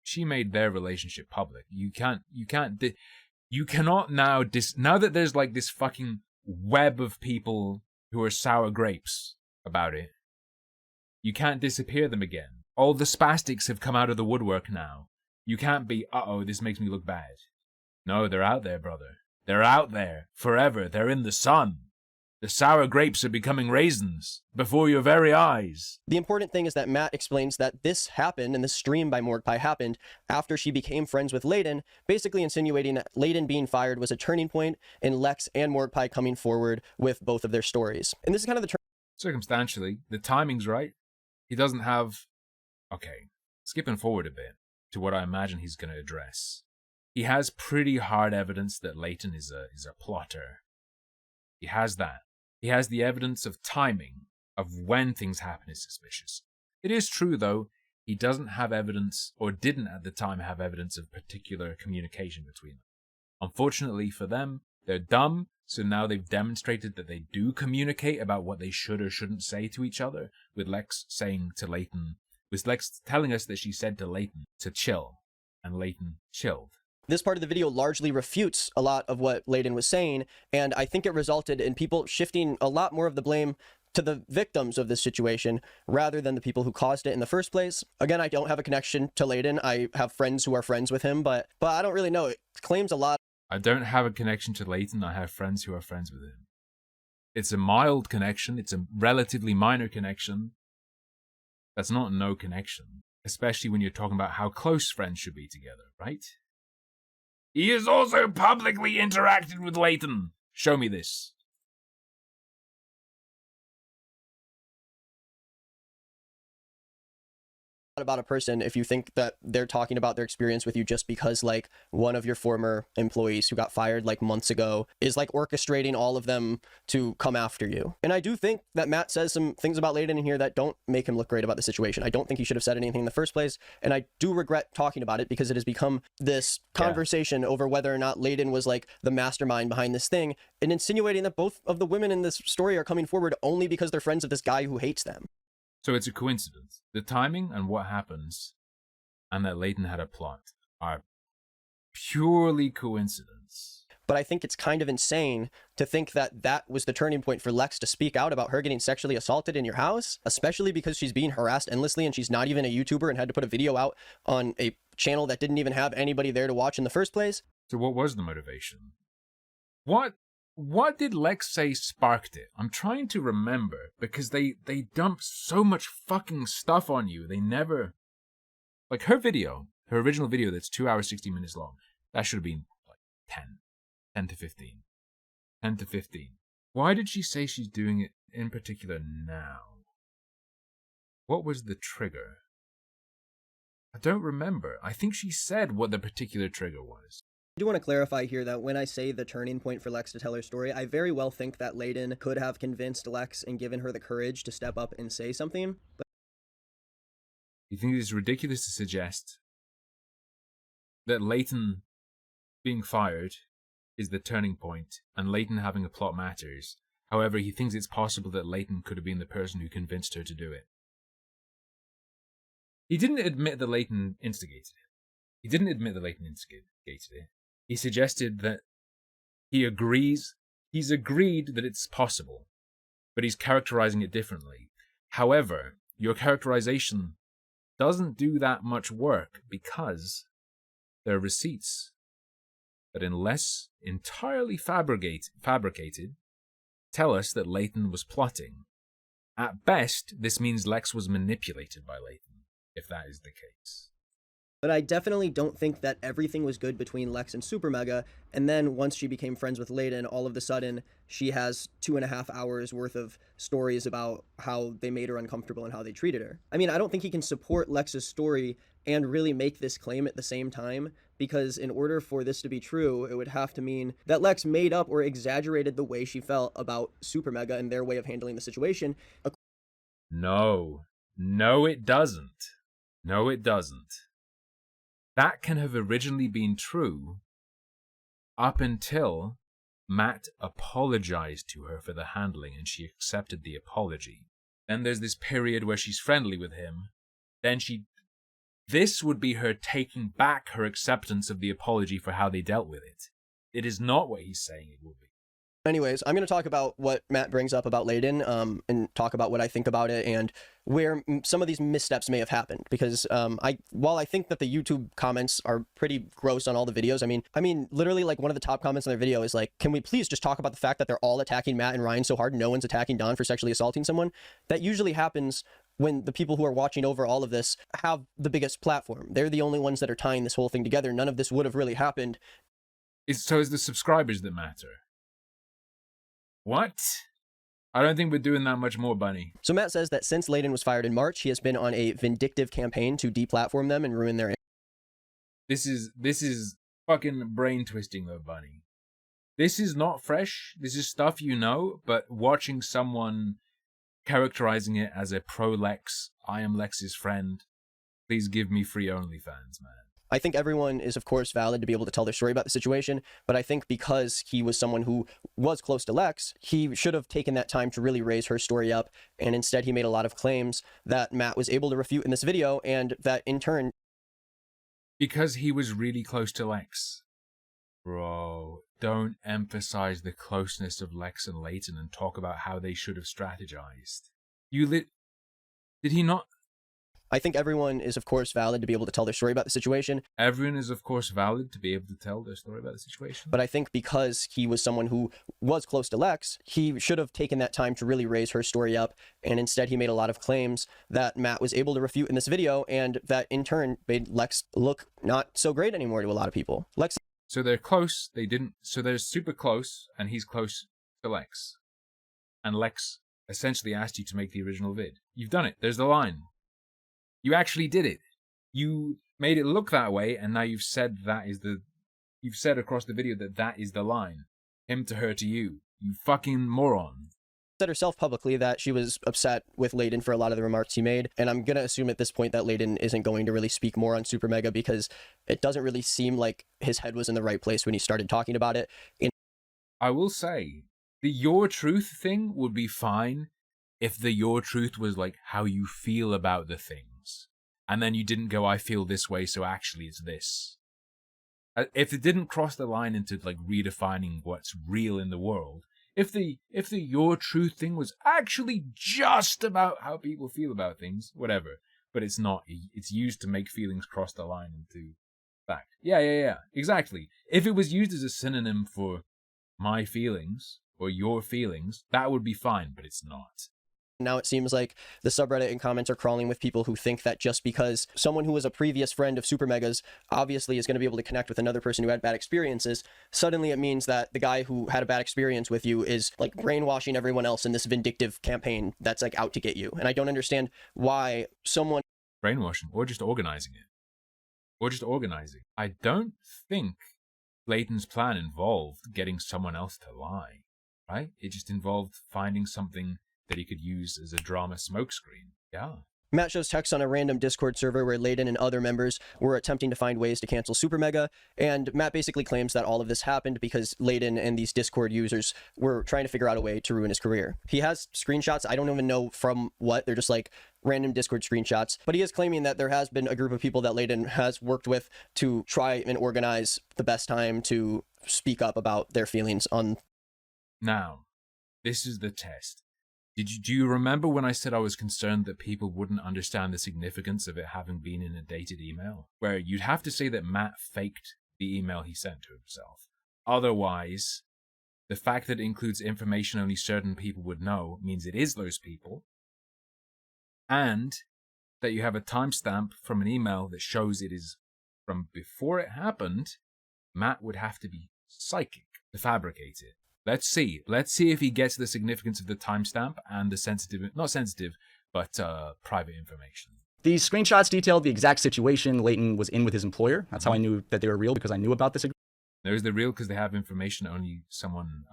She made their relationship public. You cannot now now that there's like this fucking web of people who are sour grapes about it. You can't disappear them again. All the spastics have come out of the woodwork now. You can't be, uh-oh, this makes me look bad. No, they're out there, brother. They're out there. Forever. They're in the sun. The sour grapes are becoming raisins before your very eyes. The important thing is that Matt explains that this happened, and this stream by Morg Pie happened after she became friends with Leighton, basically insinuating that Leighton being fired was a turning point in Lex and Morg Pie coming forward with both of their stories. And this is kind of the circumstantially, the timing's right. He doesn't have... Okay, skipping forward a bit to what I imagine he's going to address. He has pretty hard evidence that Leighton is a plotter. He has that. He has the evidence of timing, of when things happen is suspicious. It is true, though, he doesn't have evidence, or didn't at the time have evidence of particular communication between them. Unfortunately for them, they're dumb, so now they've demonstrated that they do communicate about what they should or shouldn't say to each other, with Lex saying to Leighton, with Lex telling us that she said to Leighton to chill, and Leighton chilled. This part of the video largely refutes a lot of what Leighton was saying, and I think it resulted in people shifting a lot more of the blame to the victims of this situation rather than the people who caused it in the first place. Again, I don't have a connection to Leighton. I have friends who are friends with him, but I don't really know. It claims a lot. I don't have a connection to Leighton. I have friends who are friends with him. It's a mild connection. It's a relatively minor connection. That's not no connection, especially when you're talking about how close friends should be together, right? He has also publicly interacted with Leighton. Show me this. About a person if you think that they're talking about their experience with you just because like one of your former employees who got fired like months ago is like orchestrating all of them to come after you. And I do think that Matt says some things about Leighton in here that don't make him look great about the situation. I don't think he should have said anything in the first place, and I do regret talking about it because it has become this conversation over whether or not Leighton was like the mastermind behind this thing, and insinuating that both of the women in this story are coming forward only because they're friends of this guy who hates them. So it's a coincidence. The timing and what happens, and that Leighton had a plot, are purely coincidence. But I think it's kind of insane to think that that was the turning point for Lex to speak out about her getting sexually assaulted in your house, especially because she's being harassed endlessly and she's not even a YouTuber and had to put a video out on a channel that didn't even have anybody there to watch in the first place. So what was the motivation? What did Lex say sparked it? I'm trying to remember, because they dump so much fucking stuff on you. They never... Like her original video that's 2 hours, 60 minutes long, that should have been like 10 to 15. 10 to 15. Why did she say she's doing it in particular now? What was the trigger? I don't remember. I think she said what the particular trigger was. I do want to clarify here that when I say the turning point for Lex to tell her story, I very well think that Leighton could have convinced Lex and given her the courage to step up and say something. But you think it's ridiculous to suggest that Leighton being fired is the turning point and Leighton having a plot matters. However, he thinks it's possible that Leighton could have been the person who convinced her to do it. He didn't admit that Leighton instigated it. He suggested that he's agreed that it's possible, but he's characterizing it differently. However, your characterization doesn't do that much work because there are receipts that, unless entirely fabricated, tell us that Leighton was plotting. At best, this means Lex was manipulated by Leighton, if that is the case. But I definitely don't think that everything was good between Lex and SuperMega, and then once she became friends with Layden, all of a sudden, she has 2.5 hours worth of stories about how they made her uncomfortable and how they treated her. I mean, I don't think he can support Lex's story and really make this claim at the same time, because in order for this to be true, it would have to mean that Lex made up or exaggerated the way she felt about SuperMega and their way of handling the situation. No. No, it doesn't. No, it doesn't. That can have originally been true up until Matt apologized to her for the handling and she accepted the apology. Then there's this period where she's friendly with him. Then this would be her taking back her acceptance of the apology for how they dealt with it. It is not what he's saying it would be. Anyways, I'm going to talk about what Matt brings up about Layden, and talk about what I think about it and where some of these missteps may have happened. Because while I think that the YouTube comments are pretty gross on all the videos, I mean, literally, like, one of the top comments on their video is like, can we please just talk about the fact that they're all attacking Matt and Ryan so hard, no one's attacking Don for sexually assaulting someone? That usually happens when the people who are watching over all of this have the biggest platform. They're the only ones that are tying this whole thing together. None of this would have really happened. So it's the subscribers that matter. What? I don't think we're doing that much more, Bunny. So Matt says that since Layden was fired in March, he has been on a vindictive campaign to deplatform them and ruin their... This is fucking brain twisting though, Bunny. This is not fresh. This is stuff you know, but watching someone characterizing it as a pro-Lex, I am Lex's friend, please give me free OnlyFans, man. I think everyone is, of course, valid to be able to tell their story about the situation, but I think because he was someone who was close to Lex, he should have taken that time to really raise her story up, and instead he made a lot of claims that Matt was able to refute in this video, and that in turn... Because he was really close to Lex. Bro, don't emphasize the closeness of Lex and Leighton and talk about how they should have strategized. Did he not... I think everyone is, of course, valid to be able to tell their story about the situation. Everyone is, of course, valid to be able to tell their story about the situation. But I think because he was someone who was close to Lex, he should have taken that time to really raise her story up, and instead he made a lot of claims that Matt was able to refute in this video, and that in turn made Lex look not so great anymore to a lot of people. So they're close, so they're super close, and he's close to Lex. And Lex essentially asked you to make the original vid. You've done it, there's the line. You actually did it. You made it look that way, and now you've said you've said across the video that is the line. Him to her to you. You fucking moron. Said herself publicly that she was upset with Layden for a lot of the remarks he made, and I'm gonna assume at this point that Layden isn't going to really speak more on SuperMega because it doesn't really seem like his head was in the right place when he started talking about it. I will say, the your truth thing would be fine if the your truth was like how you feel about the things. And then you didn't go, I feel this way, so actually it's this. If it didn't cross the line into like redefining what's real in the world, if the your truth thing was actually just about how people feel about things, whatever. But it's not. It's used to make feelings cross the line into fact. Yeah, exactly. If it was used as a synonym for my feelings or your feelings, that would be fine, but it's not. Now it seems like the subreddit and comments are crawling with people who think that just because someone who was a previous friend of SuperMega's obviously is going to be able to connect with another person who had bad experiences, suddenly it means that the guy who had a bad experience with you is like brainwashing everyone else in this vindictive campaign that's like out to get you. And I don't understand why someone... Brainwashing, or just organizing it. I don't think Layton's plan involved getting someone else to lie, right? It just involved finding something that he could use as a drama smokescreen. Yeah. Matt shows text on a random Discord server where Layden and other members were attempting to find ways to cancel SuperMega, and Matt basically claims that all of this happened because Layden and these Discord users were trying to figure out a way to ruin his career. He has screenshots, I don't even know from what, they're just like random Discord screenshots, but he is claiming that there has been a group of people that Layden has worked with to try and organize the best time to speak up about their feelings on... Now, this is the test. Do you remember when I said I was concerned that people wouldn't understand the significance of it having been in a dated email? Where you'd have to say that Matt faked the email he sent to himself. Otherwise, The fact that it includes information only certain people would know means it is those people. And that you have a timestamp from an email that shows it is from before it happened. Matt would have to be psychic to fabricate it. Let's see if he gets the significance of the timestamp and the not sensitive, but private information. These screenshots detailed the exact situation Leighton was in with his employer. That's how I knew that they were real, because I knew about this. There's the real because they have information only someone,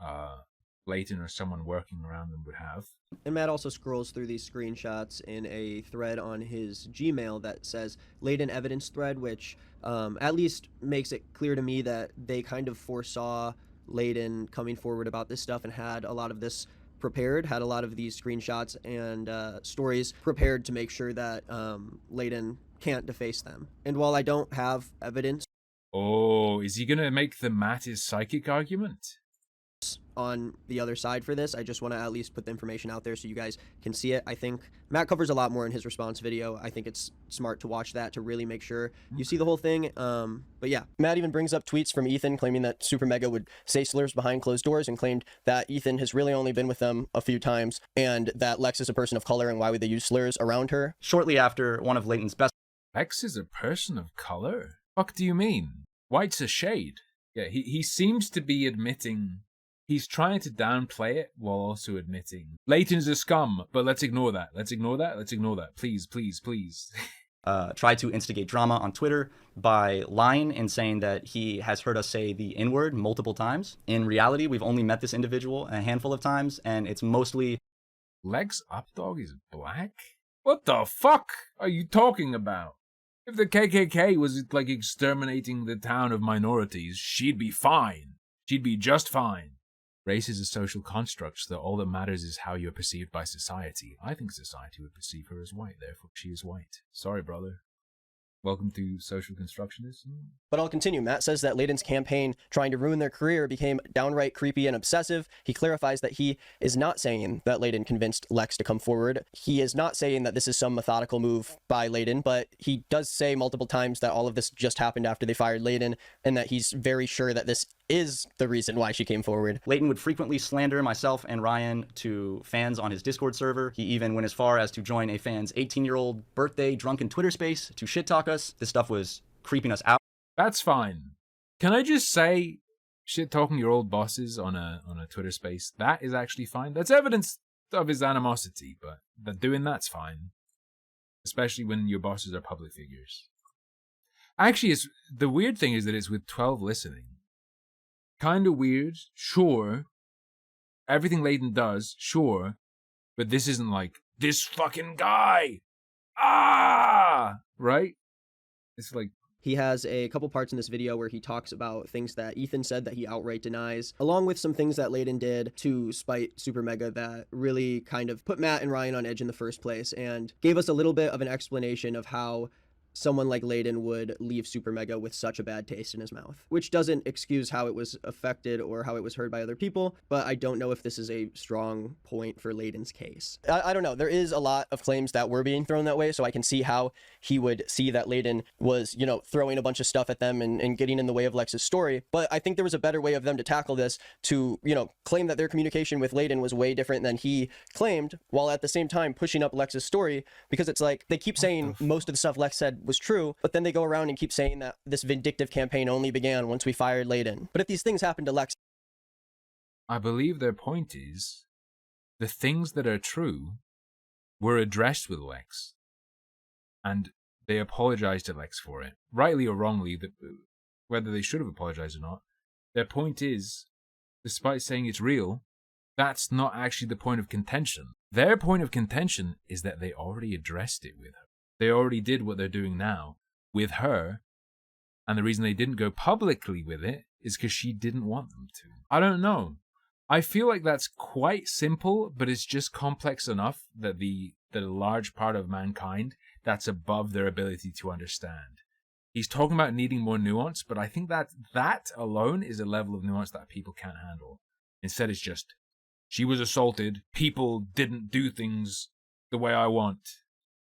Leighton or someone working around them would have. And Matt also scrolls through these screenshots in a thread on his Gmail that says Leighton evidence thread, which at least makes it clear to me that they kind of foresaw Leighton coming forward about this stuff and had a lot of this prepared, had a lot of these screenshots and stories prepared to make sure that Leighton can't deface them. And while I don't have evidence... Oh, is he going to make the Matt is psychic argument? On the other side for this, I just want to at least put the information out there so you guys can see it. I think Matt covers a lot more in his response video. I think it's smart to watch that to really make sure you see the whole thing. But yeah, Matt even brings up tweets from Ethan claiming that SuperMega would say slurs behind closed doors, and claimed that Ethan has really only been with them a few times and that Lex is a person of color, and why would they use slurs around her? Shortly after, one of Leighton's best... Lex is a person of color? Fuck do you mean? White's a shade. Yeah, he seems to be admitting... He's trying to downplay it while also admitting Leighton's a scum, but let's ignore that. Let's ignore that. Please, please, please. Tried to instigate drama on Twitter by lying and saying that he has heard us say the N-word multiple times. In reality, we've only met this individual a handful of times, and it's mostly... Lex Updog is black? What the fuck are you talking about? If the KKK was like exterminating the town of minorities, she'd be fine. She'd be just fine. Race is a social construct, so all that matters is how you're perceived by society. I think society would perceive her as white, therefore she is white. Sorry, brother. Welcome to social constructionism. But I'll continue. Matt says that Leighton's campaign trying to ruin their career became downright creepy and obsessive. He clarifies that he is not saying that Leighton convinced Lex to come forward. He is not saying that this is some methodical move by Leighton, but he does say multiple times that all of this just happened after they fired Leighton, and that he's very sure that this is the reason why she came forward. Leighton would frequently slander myself and Ryan to fans on his Discord server. He even went as far as to join a fan's 18-year-old birthday drunken Twitter space to shit talk us. This stuff was creeping us out. That's fine. Can I just say, shit talking your old bosses on a Twitter space, that is actually fine. That's evidence of his animosity, but doing that's fine. Especially when your bosses are public figures. Actually, the weird thing is that it's with 12 listening. Kind of weird, sure. Everything Leighton does, sure. But this isn't like, this fucking guy! Ah! Right? It's like... He has a couple parts in this video where he talks about things that Ethan said that he outright denies, along with some things that Leighton did to spite SuperMega that really kind of put Matt and Ryan on edge in the first place, and gave us a little bit of an explanation of how someone like Leighton would leave SuperMega with such a bad taste in his mouth, which doesn't excuse how it was affected or how it was heard by other people, but I don't know if this is a strong point for Leighton's case. I don't know. There is a lot of claims that were being thrown that way, so I can see how he would see that Leighton was, throwing a bunch of stuff at them and getting in the way of Lex's story, but I think there was a better way of them to tackle this, to, claim that their communication with Leighton was way different than he claimed, while at the same time pushing up Lex's story, because it's like, they keep saying most of the stuff Lex said was true, but then they go around and keep saying that this vindictive campaign only began once we fired Leighton. But if these things happened to Lex... I believe their point is, the things that are true were addressed with Lex, and they apologized to Lex for it. Rightly or wrongly, whether they should have apologized or not, their point is, despite saying it's real, that's not actually the point of contention. Their point of contention is that they already addressed it with her. They already did what they're doing now with her, and the reason they didn't go publicly with it is because she didn't want them to. I don't know. I feel like that's quite simple, but it's just complex enough that a large part of mankind, that's above their ability to understand. He's talking about needing more nuance, but I think that alone is a level of nuance that people can't handle. Instead, it's just, she was assaulted, people didn't do things the way I want.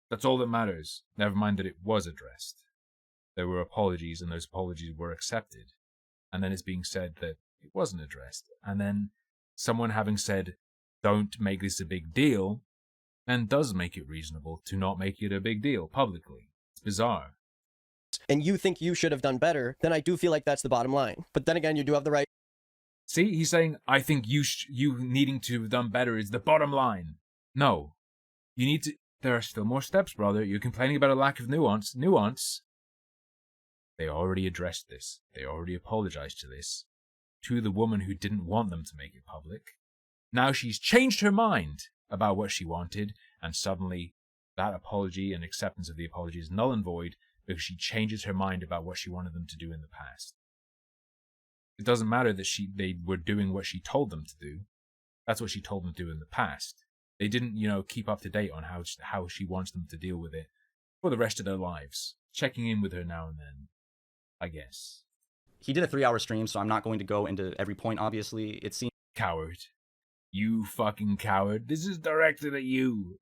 That's all that matters. Never mind that it was addressed. There were apologies, and those apologies were accepted. And then it's being said that it wasn't addressed. And then someone having said, don't make this a big deal, then does make it reasonable to not make it a big deal publicly. It's bizarre. And you think you should have done better, then I do feel like that's the bottom line. But then again, you do have the right. See, he's saying, I think you needing to have done better is the bottom line. No. You need to... There are still more steps, brother. You're complaining about a lack of nuance. Nuance. They already addressed this. They already apologized to this. To the woman who didn't want them to make it public. Now she's changed her mind about what she wanted, and suddenly that apology and acceptance of the apology is null and void because she changes her mind about what she wanted them to do in the past. It doesn't matter that they were doing what she told them to do. That's what she told them to do in the past. They didn't, keep up to date on how she wants them to deal with it for the rest of their lives. Checking in with her now and then, I guess. He did a 3-hour stream, so I'm not going to go into every point, obviously. It seems... Coward. You fucking coward. This is directed at you.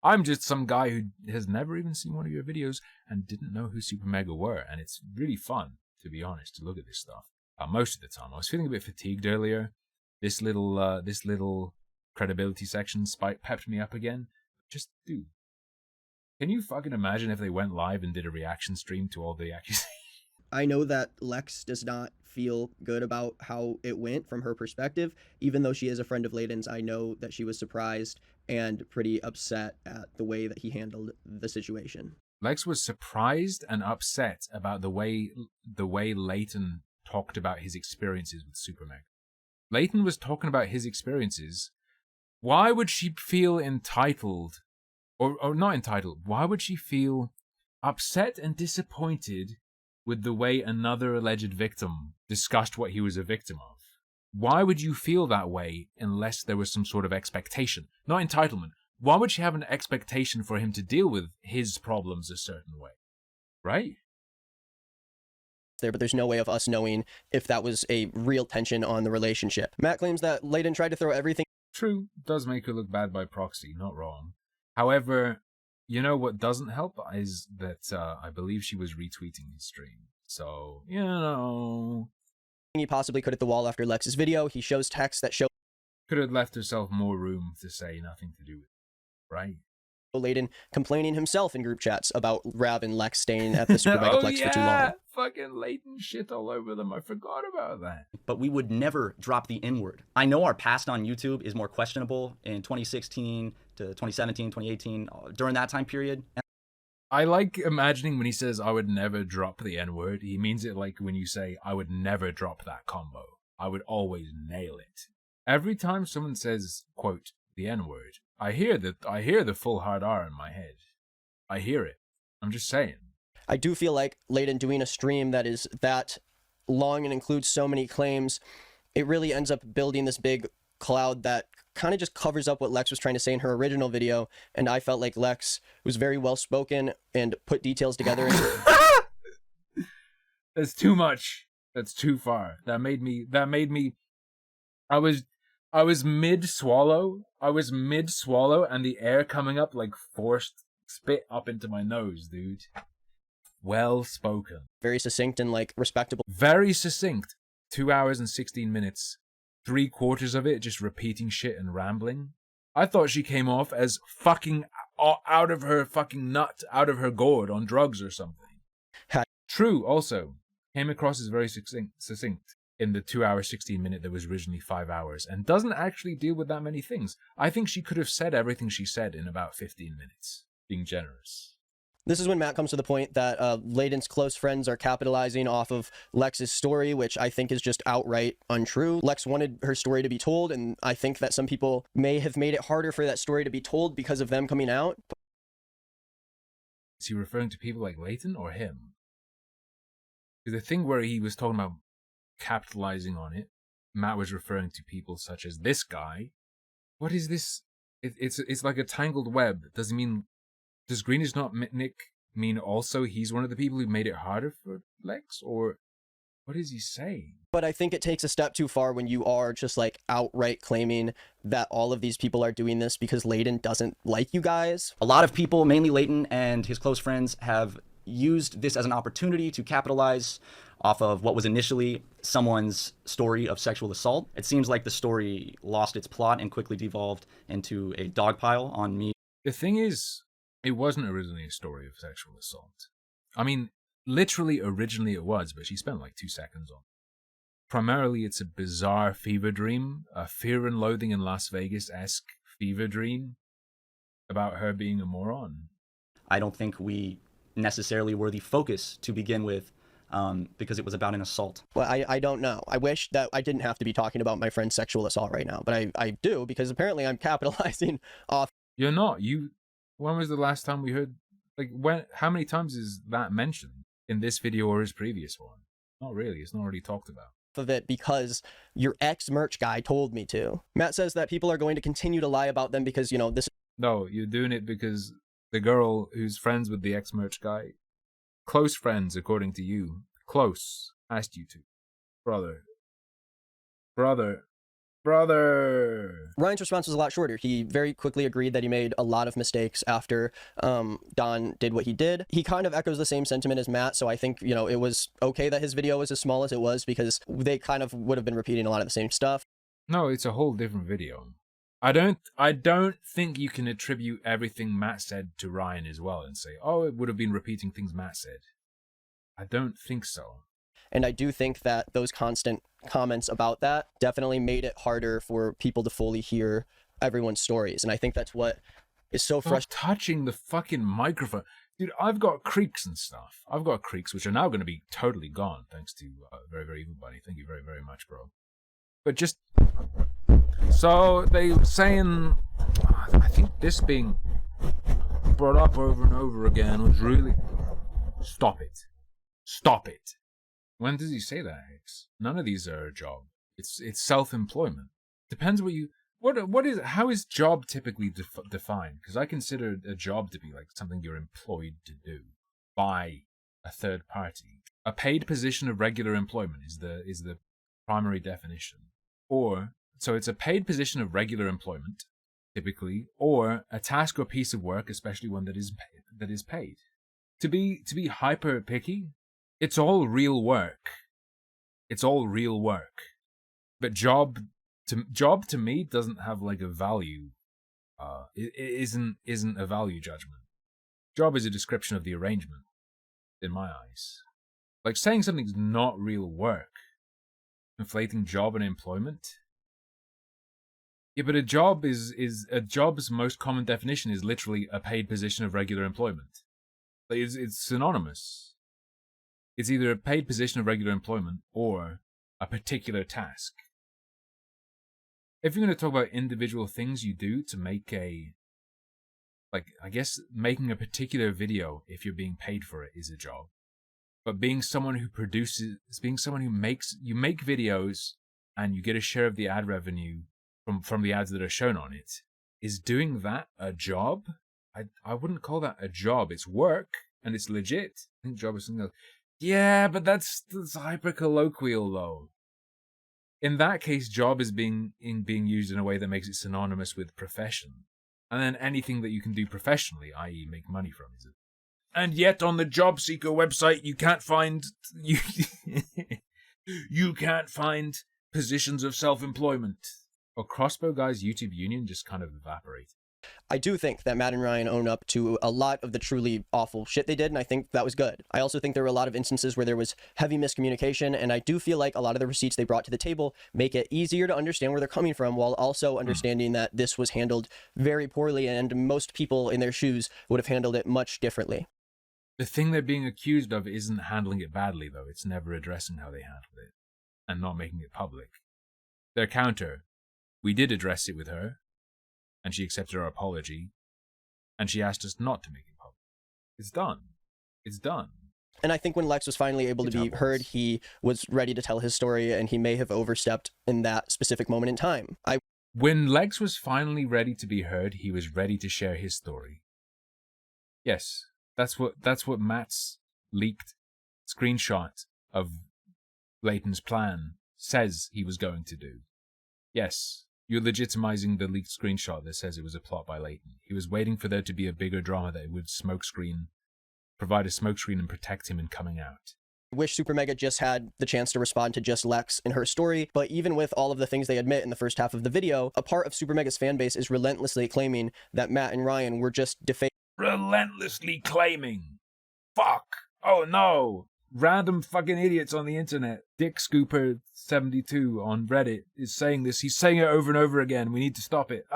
I'm just some guy who has never even seen one of your videos and didn't know who SuperMega were, and it's really fun, to be honest, to look at this stuff. Most of the time. I was feeling a bit fatigued earlier. This little credibility section pepped me up again. Just, dude. Can you fucking imagine if they went live and did a reaction stream to all the accusations? I know that Lex does not feel good about how it went from her perspective. Even though she is a friend of Layden's, I know that she was surprised and pretty upset at the way that he handled the situation. Lex was surprised and upset about the way Layton talked about his experiences with SuperMega. Layton was talking about his experiences. Why would she feel entitled, or not entitled, why would she feel upset and disappointed with the way another alleged victim discussed what he was a victim of? Why would you feel that way unless there was some sort of expectation? Not entitlement. Why would she have an expectation for him to deal with his problems a certain way? Right? There, but there's no way of us knowing if that was a real tension on the relationship. Matt claims that Layden tried to throw everything. True, does make her look bad by proxy, not wrong. However, what doesn't help is that I believe she was retweeting his stream. So, He possibly could hit the wall after Lex's video. He shows text that show could have left herself more room to say nothing to do with it, right? Layden complaining himself in group chats about Rav and Lex staying at the SuperMegaplex for too long. Fucking Layton shit all over them. I forgot about that. But we would never drop the N-word. I know our past on YouTube is more questionable in 2016 to 2017, 2018, during that time period. I like imagining when he says, I would never drop the N-word, he means it like when you say, I would never drop that combo. I would always nail it. Every time someone says, quote, the N-word, I hear the full hard R in my head. I hear it. I'm just saying. I do feel like Layden doing a stream that is that long and includes so many claims, it really ends up building this big cloud that kind of just covers up what Lex was trying to say in her original video. And I felt like Lex was very well spoken and put details together. That's too much. That's too far. That made me. I was mid swallow and the air coming up like forced spit up into my nose, dude. Well spoken. Very succinct and respectable. Very succinct. 2 hours and 16 minutes. 3/4 of it just repeating shit and rambling. I thought she came off as fucking out of her fucking nut, out of her gourd on drugs or something. True, also. Came across as very succinct in the 2 hour 16 minute that was originally 5 hours and doesn't actually deal with that many things. I think she could have said everything she said in about 15 minutes, being generous. This is when Matt comes to the point that Layden's close friends are capitalizing off of Lex's story, which I think is just outright untrue. Lex wanted her story to be told, and I think that some people may have made it harder for that story to be told because of them coming out. Is he referring to people like Layton or him? The thing where he was talking about capitalizing on it, Matt was referring to people such as this guy. What is this? It's like a tangled web. Does greenisnotnick mean also he's one of the people who made it harder for Lex? Or what is he saying? But I think it takes a step too far when you are just outright claiming that all of these people are doing this because Layden doesn't like you guys. A lot of people, mainly Layton and his close friends, have used this as an opportunity to capitalize off of what was initially someone's story of sexual assault. It seems like the story lost its plot and quickly devolved into a dogpile on me. The thing is, it wasn't originally a story of sexual assault. I mean, literally originally it was, but she spent like 2 seconds on it. Primarily, it's a bizarre fever dream, a Fear and Loathing in Las Vegas-esque fever dream about her being a moron. I don't think we necessarily were the focus to begin with, because it was about an assault. Well, I don't know. I wish that I didn't have to be talking about my friend's sexual assault right now, but I do, because apparently I'm capitalizing off. You're not. When was the last time we heard, like, how many times is that mentioned in this video or his previous one? Not really. It's not already talked about. Of it because your ex-merch guy told me to. Matt says that people are going to continue to lie about them because, you know, this. No, you're doing it because the girl who's friends with the ex-merch guy, close friends according to you, close, asked you to. Brother. Ryan's response was a lot shorter. He very quickly agreed that he made a lot of mistakes after Don did what he did. He kind of echoes the same sentiment as Matt, so I think, you know, it was okay that his video was as small as it was because they kind of would have been repeating a lot of the same stuff. No, it's a whole different video. I don't think you can attribute everything Matt said to Ryan as well and say, oh, it would have been repeating things Matt said. I don't think so. And I do think that those constant comments about that definitely made it harder for people to fully hear everyone's stories. And I think that's what is so frustrating. Touching the fucking microphone. Dude, I've got creaks and stuff. I've got creaks, which are now going to be totally gone, thanks to Very, Very Evil Buddy. Thank you very, very much, bro. But just... So, they were saying... I think this being brought up over and over again was really... Stop it. Stop it. When does he say that, Hicks? None of these are a job. It's self-employment. Depends what you... How is job typically defined? Because I consider a job to be like something you're employed to do by a third party. A paid position of regular employment is the primary definition. Or, so it's a paid position of regular employment, typically, or a task or piece of work, especially one that is paid. To be hyper picky, it's all real work. It's all real work. But job to me doesn't have like a value. It isn't a value judgment. Job is a description of the arrangement, in my eyes. Like saying something's not real work, conflating job and employment. Yeah, but a job's most common definition is literally a paid position of regular employment. Like it's synonymous. It's either a paid position of regular employment or a particular task. If you're going to talk about individual things you do to make I guess making a particular video, if you're being paid for it, is a job. But being someone who you make videos and you get a share of the ad revenue from the ads that are shown on it, is doing that a job? I wouldn't call that a job. It's work and it's legit. I think job is something else. Yeah, but that's hyper colloquial though. In that case, job is being used in a way that makes it synonymous with profession. And then anything that you can do professionally, i.e. make money from, is it? And yet on the job seeker website you can't find you can't find positions of self-employment. Or Crossbow Guy's YouTube union just kind of evaporated. I do think that Matt and Ryan own up to a lot of the truly awful shit they did, and I think that was good. I also think there were a lot of instances where there was heavy miscommunication, and I do feel like a lot of the receipts they brought to the table make it easier to understand where they're coming from, while also understanding that this was handled very poorly, and most people in their shoes would have handled it much differently. The thing they're being accused of isn't handling it badly, though. It's never addressing how they handled it, and not making it public. Their counter: we did address it with her, and she accepted our apology, and she asked us not to make it public. It's done. It's done. And I think when Lex was finally able to be heard, he was ready to tell his story, and he may have overstepped in that specific moment in time. When Lex was finally ready to be heard, he was ready to share his story. Yes, that's what Matt's leaked screenshot of Leighton's plan says he was going to do. Yes. You're legitimizing the leaked screenshot that says it was a plot by Leighton. He was waiting for there to be a bigger drama that would provide a smokescreen and protect him in coming out. Wish SuperMega just had the chance to respond to just Lex in her story, but even with all of the things they admit in the first half of the video, a part of SuperMega's fan base is relentlessly claiming that Matt and Ryan were just defacing. Relentlessly claiming. Fuck. Oh no. Random fucking idiots on the internet. Dick Scooper 72 on Reddit is saying this. He's saying it over and over again. We need to stop it.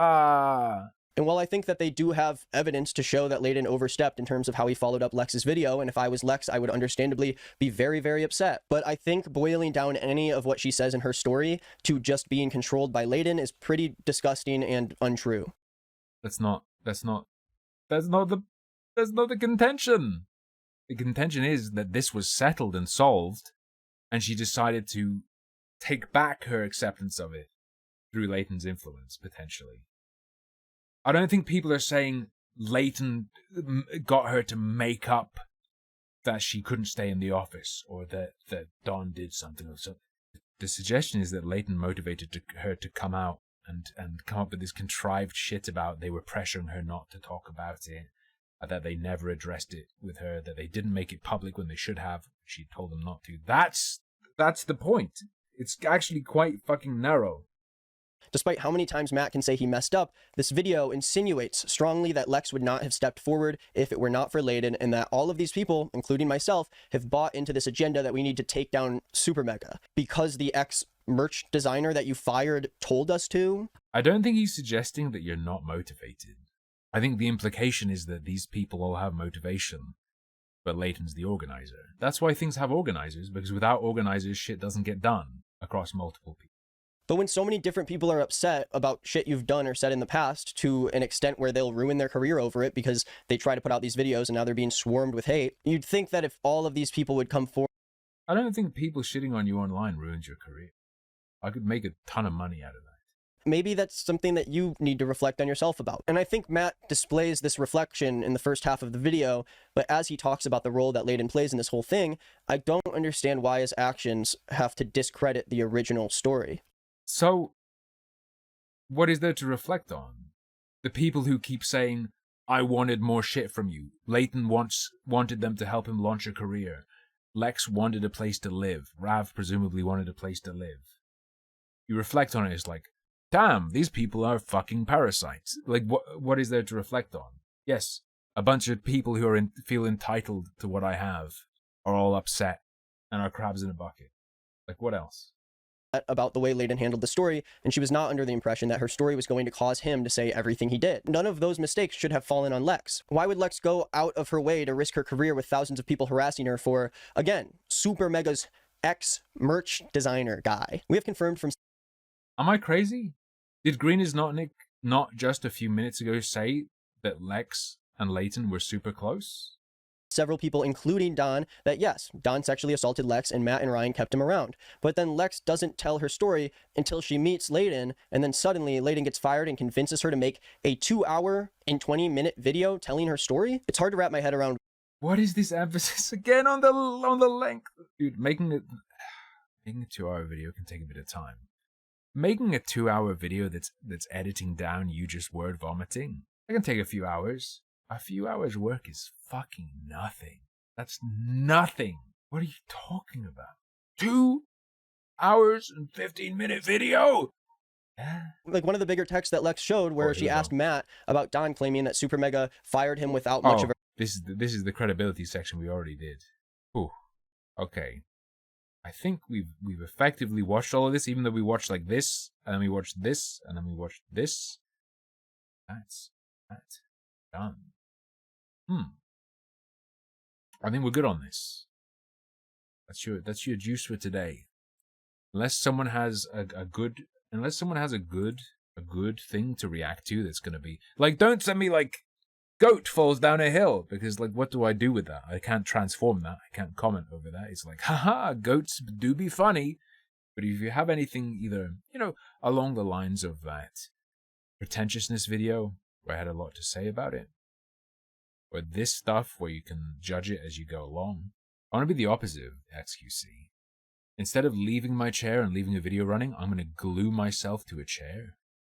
And while I think that they do have evidence to show that Layden overstepped in terms of how he followed up Lex's video, and if I was Lex, I would understandably be very, very upset. But I think boiling down any of what she says in her story to just being controlled by Layden is pretty disgusting and untrue. That's not the contention. The contention is that this was settled and solved, and she decided to take back her acceptance of it through Layton's influence, potentially. I don't think people are saying Layton got her to make up that she couldn't stay in the office or that Dawn did something or something. The suggestion is that Layton motivated her to come out and come up with this contrived shit about they were pressuring her not to talk about it, that they never addressed it with her, that they didn't make it public when they should have. She told them not to. That's the point. It's actually quite fucking narrow. Despite how many times Matt can say he messed up, this video insinuates strongly that Lex would not have stepped forward if it were not for Layden, and that all of these people, including myself, have bought into this agenda that we need to take down SuperMega because the ex-merch designer that you fired told us to. I don't think he's suggesting that you're not motivated. I think the implication is that these people all have motivation, but Layton's the organizer. That's why things have organizers, because without organizers, shit doesn't get done across multiple people. But when so many different people are upset about shit you've done or said in the past to an extent where they'll ruin their career over it because they try to put out these videos and now they're being swarmed with hate, you'd think that if all of these people would come forward. I don't think people shitting on you online ruins your career. I could make a ton of money out of that. Maybe that's something that you need to reflect on yourself about. And I think Matt displays this reflection in the first half of the video, but as he talks about the role that Layden plays in this whole thing, I don't understand why his actions have to discredit the original story. So, what is there to reflect on? The people who keep saying, I wanted more shit from you. Layton wanted them to help him launch a career. Lex wanted a place to live. Rav presumably wanted a place to live. You reflect on it, it's like, damn, these people are fucking parasites. Like, what is there to reflect on? Yes, a bunch of people who feel entitled to what I have are all upset and are crabs in a bucket. Like, what else? About the way Layden handled the story, and she was not under the impression that her story was going to cause him to say everything he did. None of those mistakes should have fallen on Lex. Why would Lex go out of her way to risk her career with thousands of people harassing her for, again, SuperMega's ex-merch designer guy? We have confirmed from... Am I crazy? Did greenisnotnick not just a few minutes ago say that Lex and Layton were super close? Several people, including Dawn, that yes, Dawn sexually assaulted Lex and Matt and Ryan kept him around. But then Lex doesn't tell her story until she meets Layden, and then suddenly Layden gets fired and convinces her to make a 2-hour and 20-minute video telling her story. It's hard to wrap my head around. What is this emphasis again on the length? Dude, making a 2-hour video can take a bit of time. Making a 2-hour video that's editing down you just word vomiting, that can take a few hours. A few hours work is fucking nothing. That's nothing. What are you talking about? 2 hours and 15-minute video? Like one of the bigger texts that Lex showed where she asked Matt about Dawn claiming that SuperMega fired him without much of her... This is the credibility section we already did. Whew. Okay. I think we've effectively watched all of this, even though we watched like this, and then we watched this, and then we watched this. That's done. I think we're good on this. That's your juice for today. Unless someone has a good thing to react to that's gonna be like, don't send me like goat falls down a hill, because like what do I do with that? I can't transform that. I can't comment over that. It's like, haha, goats do be funny. But if you have anything either, along the lines of that pretentiousness video where I had a lot to say about it, or this stuff where you can judge it as you go along, I want to be the opposite of XQC. Instead of leaving my chair and leaving a video running, I'm going to glue myself to a chair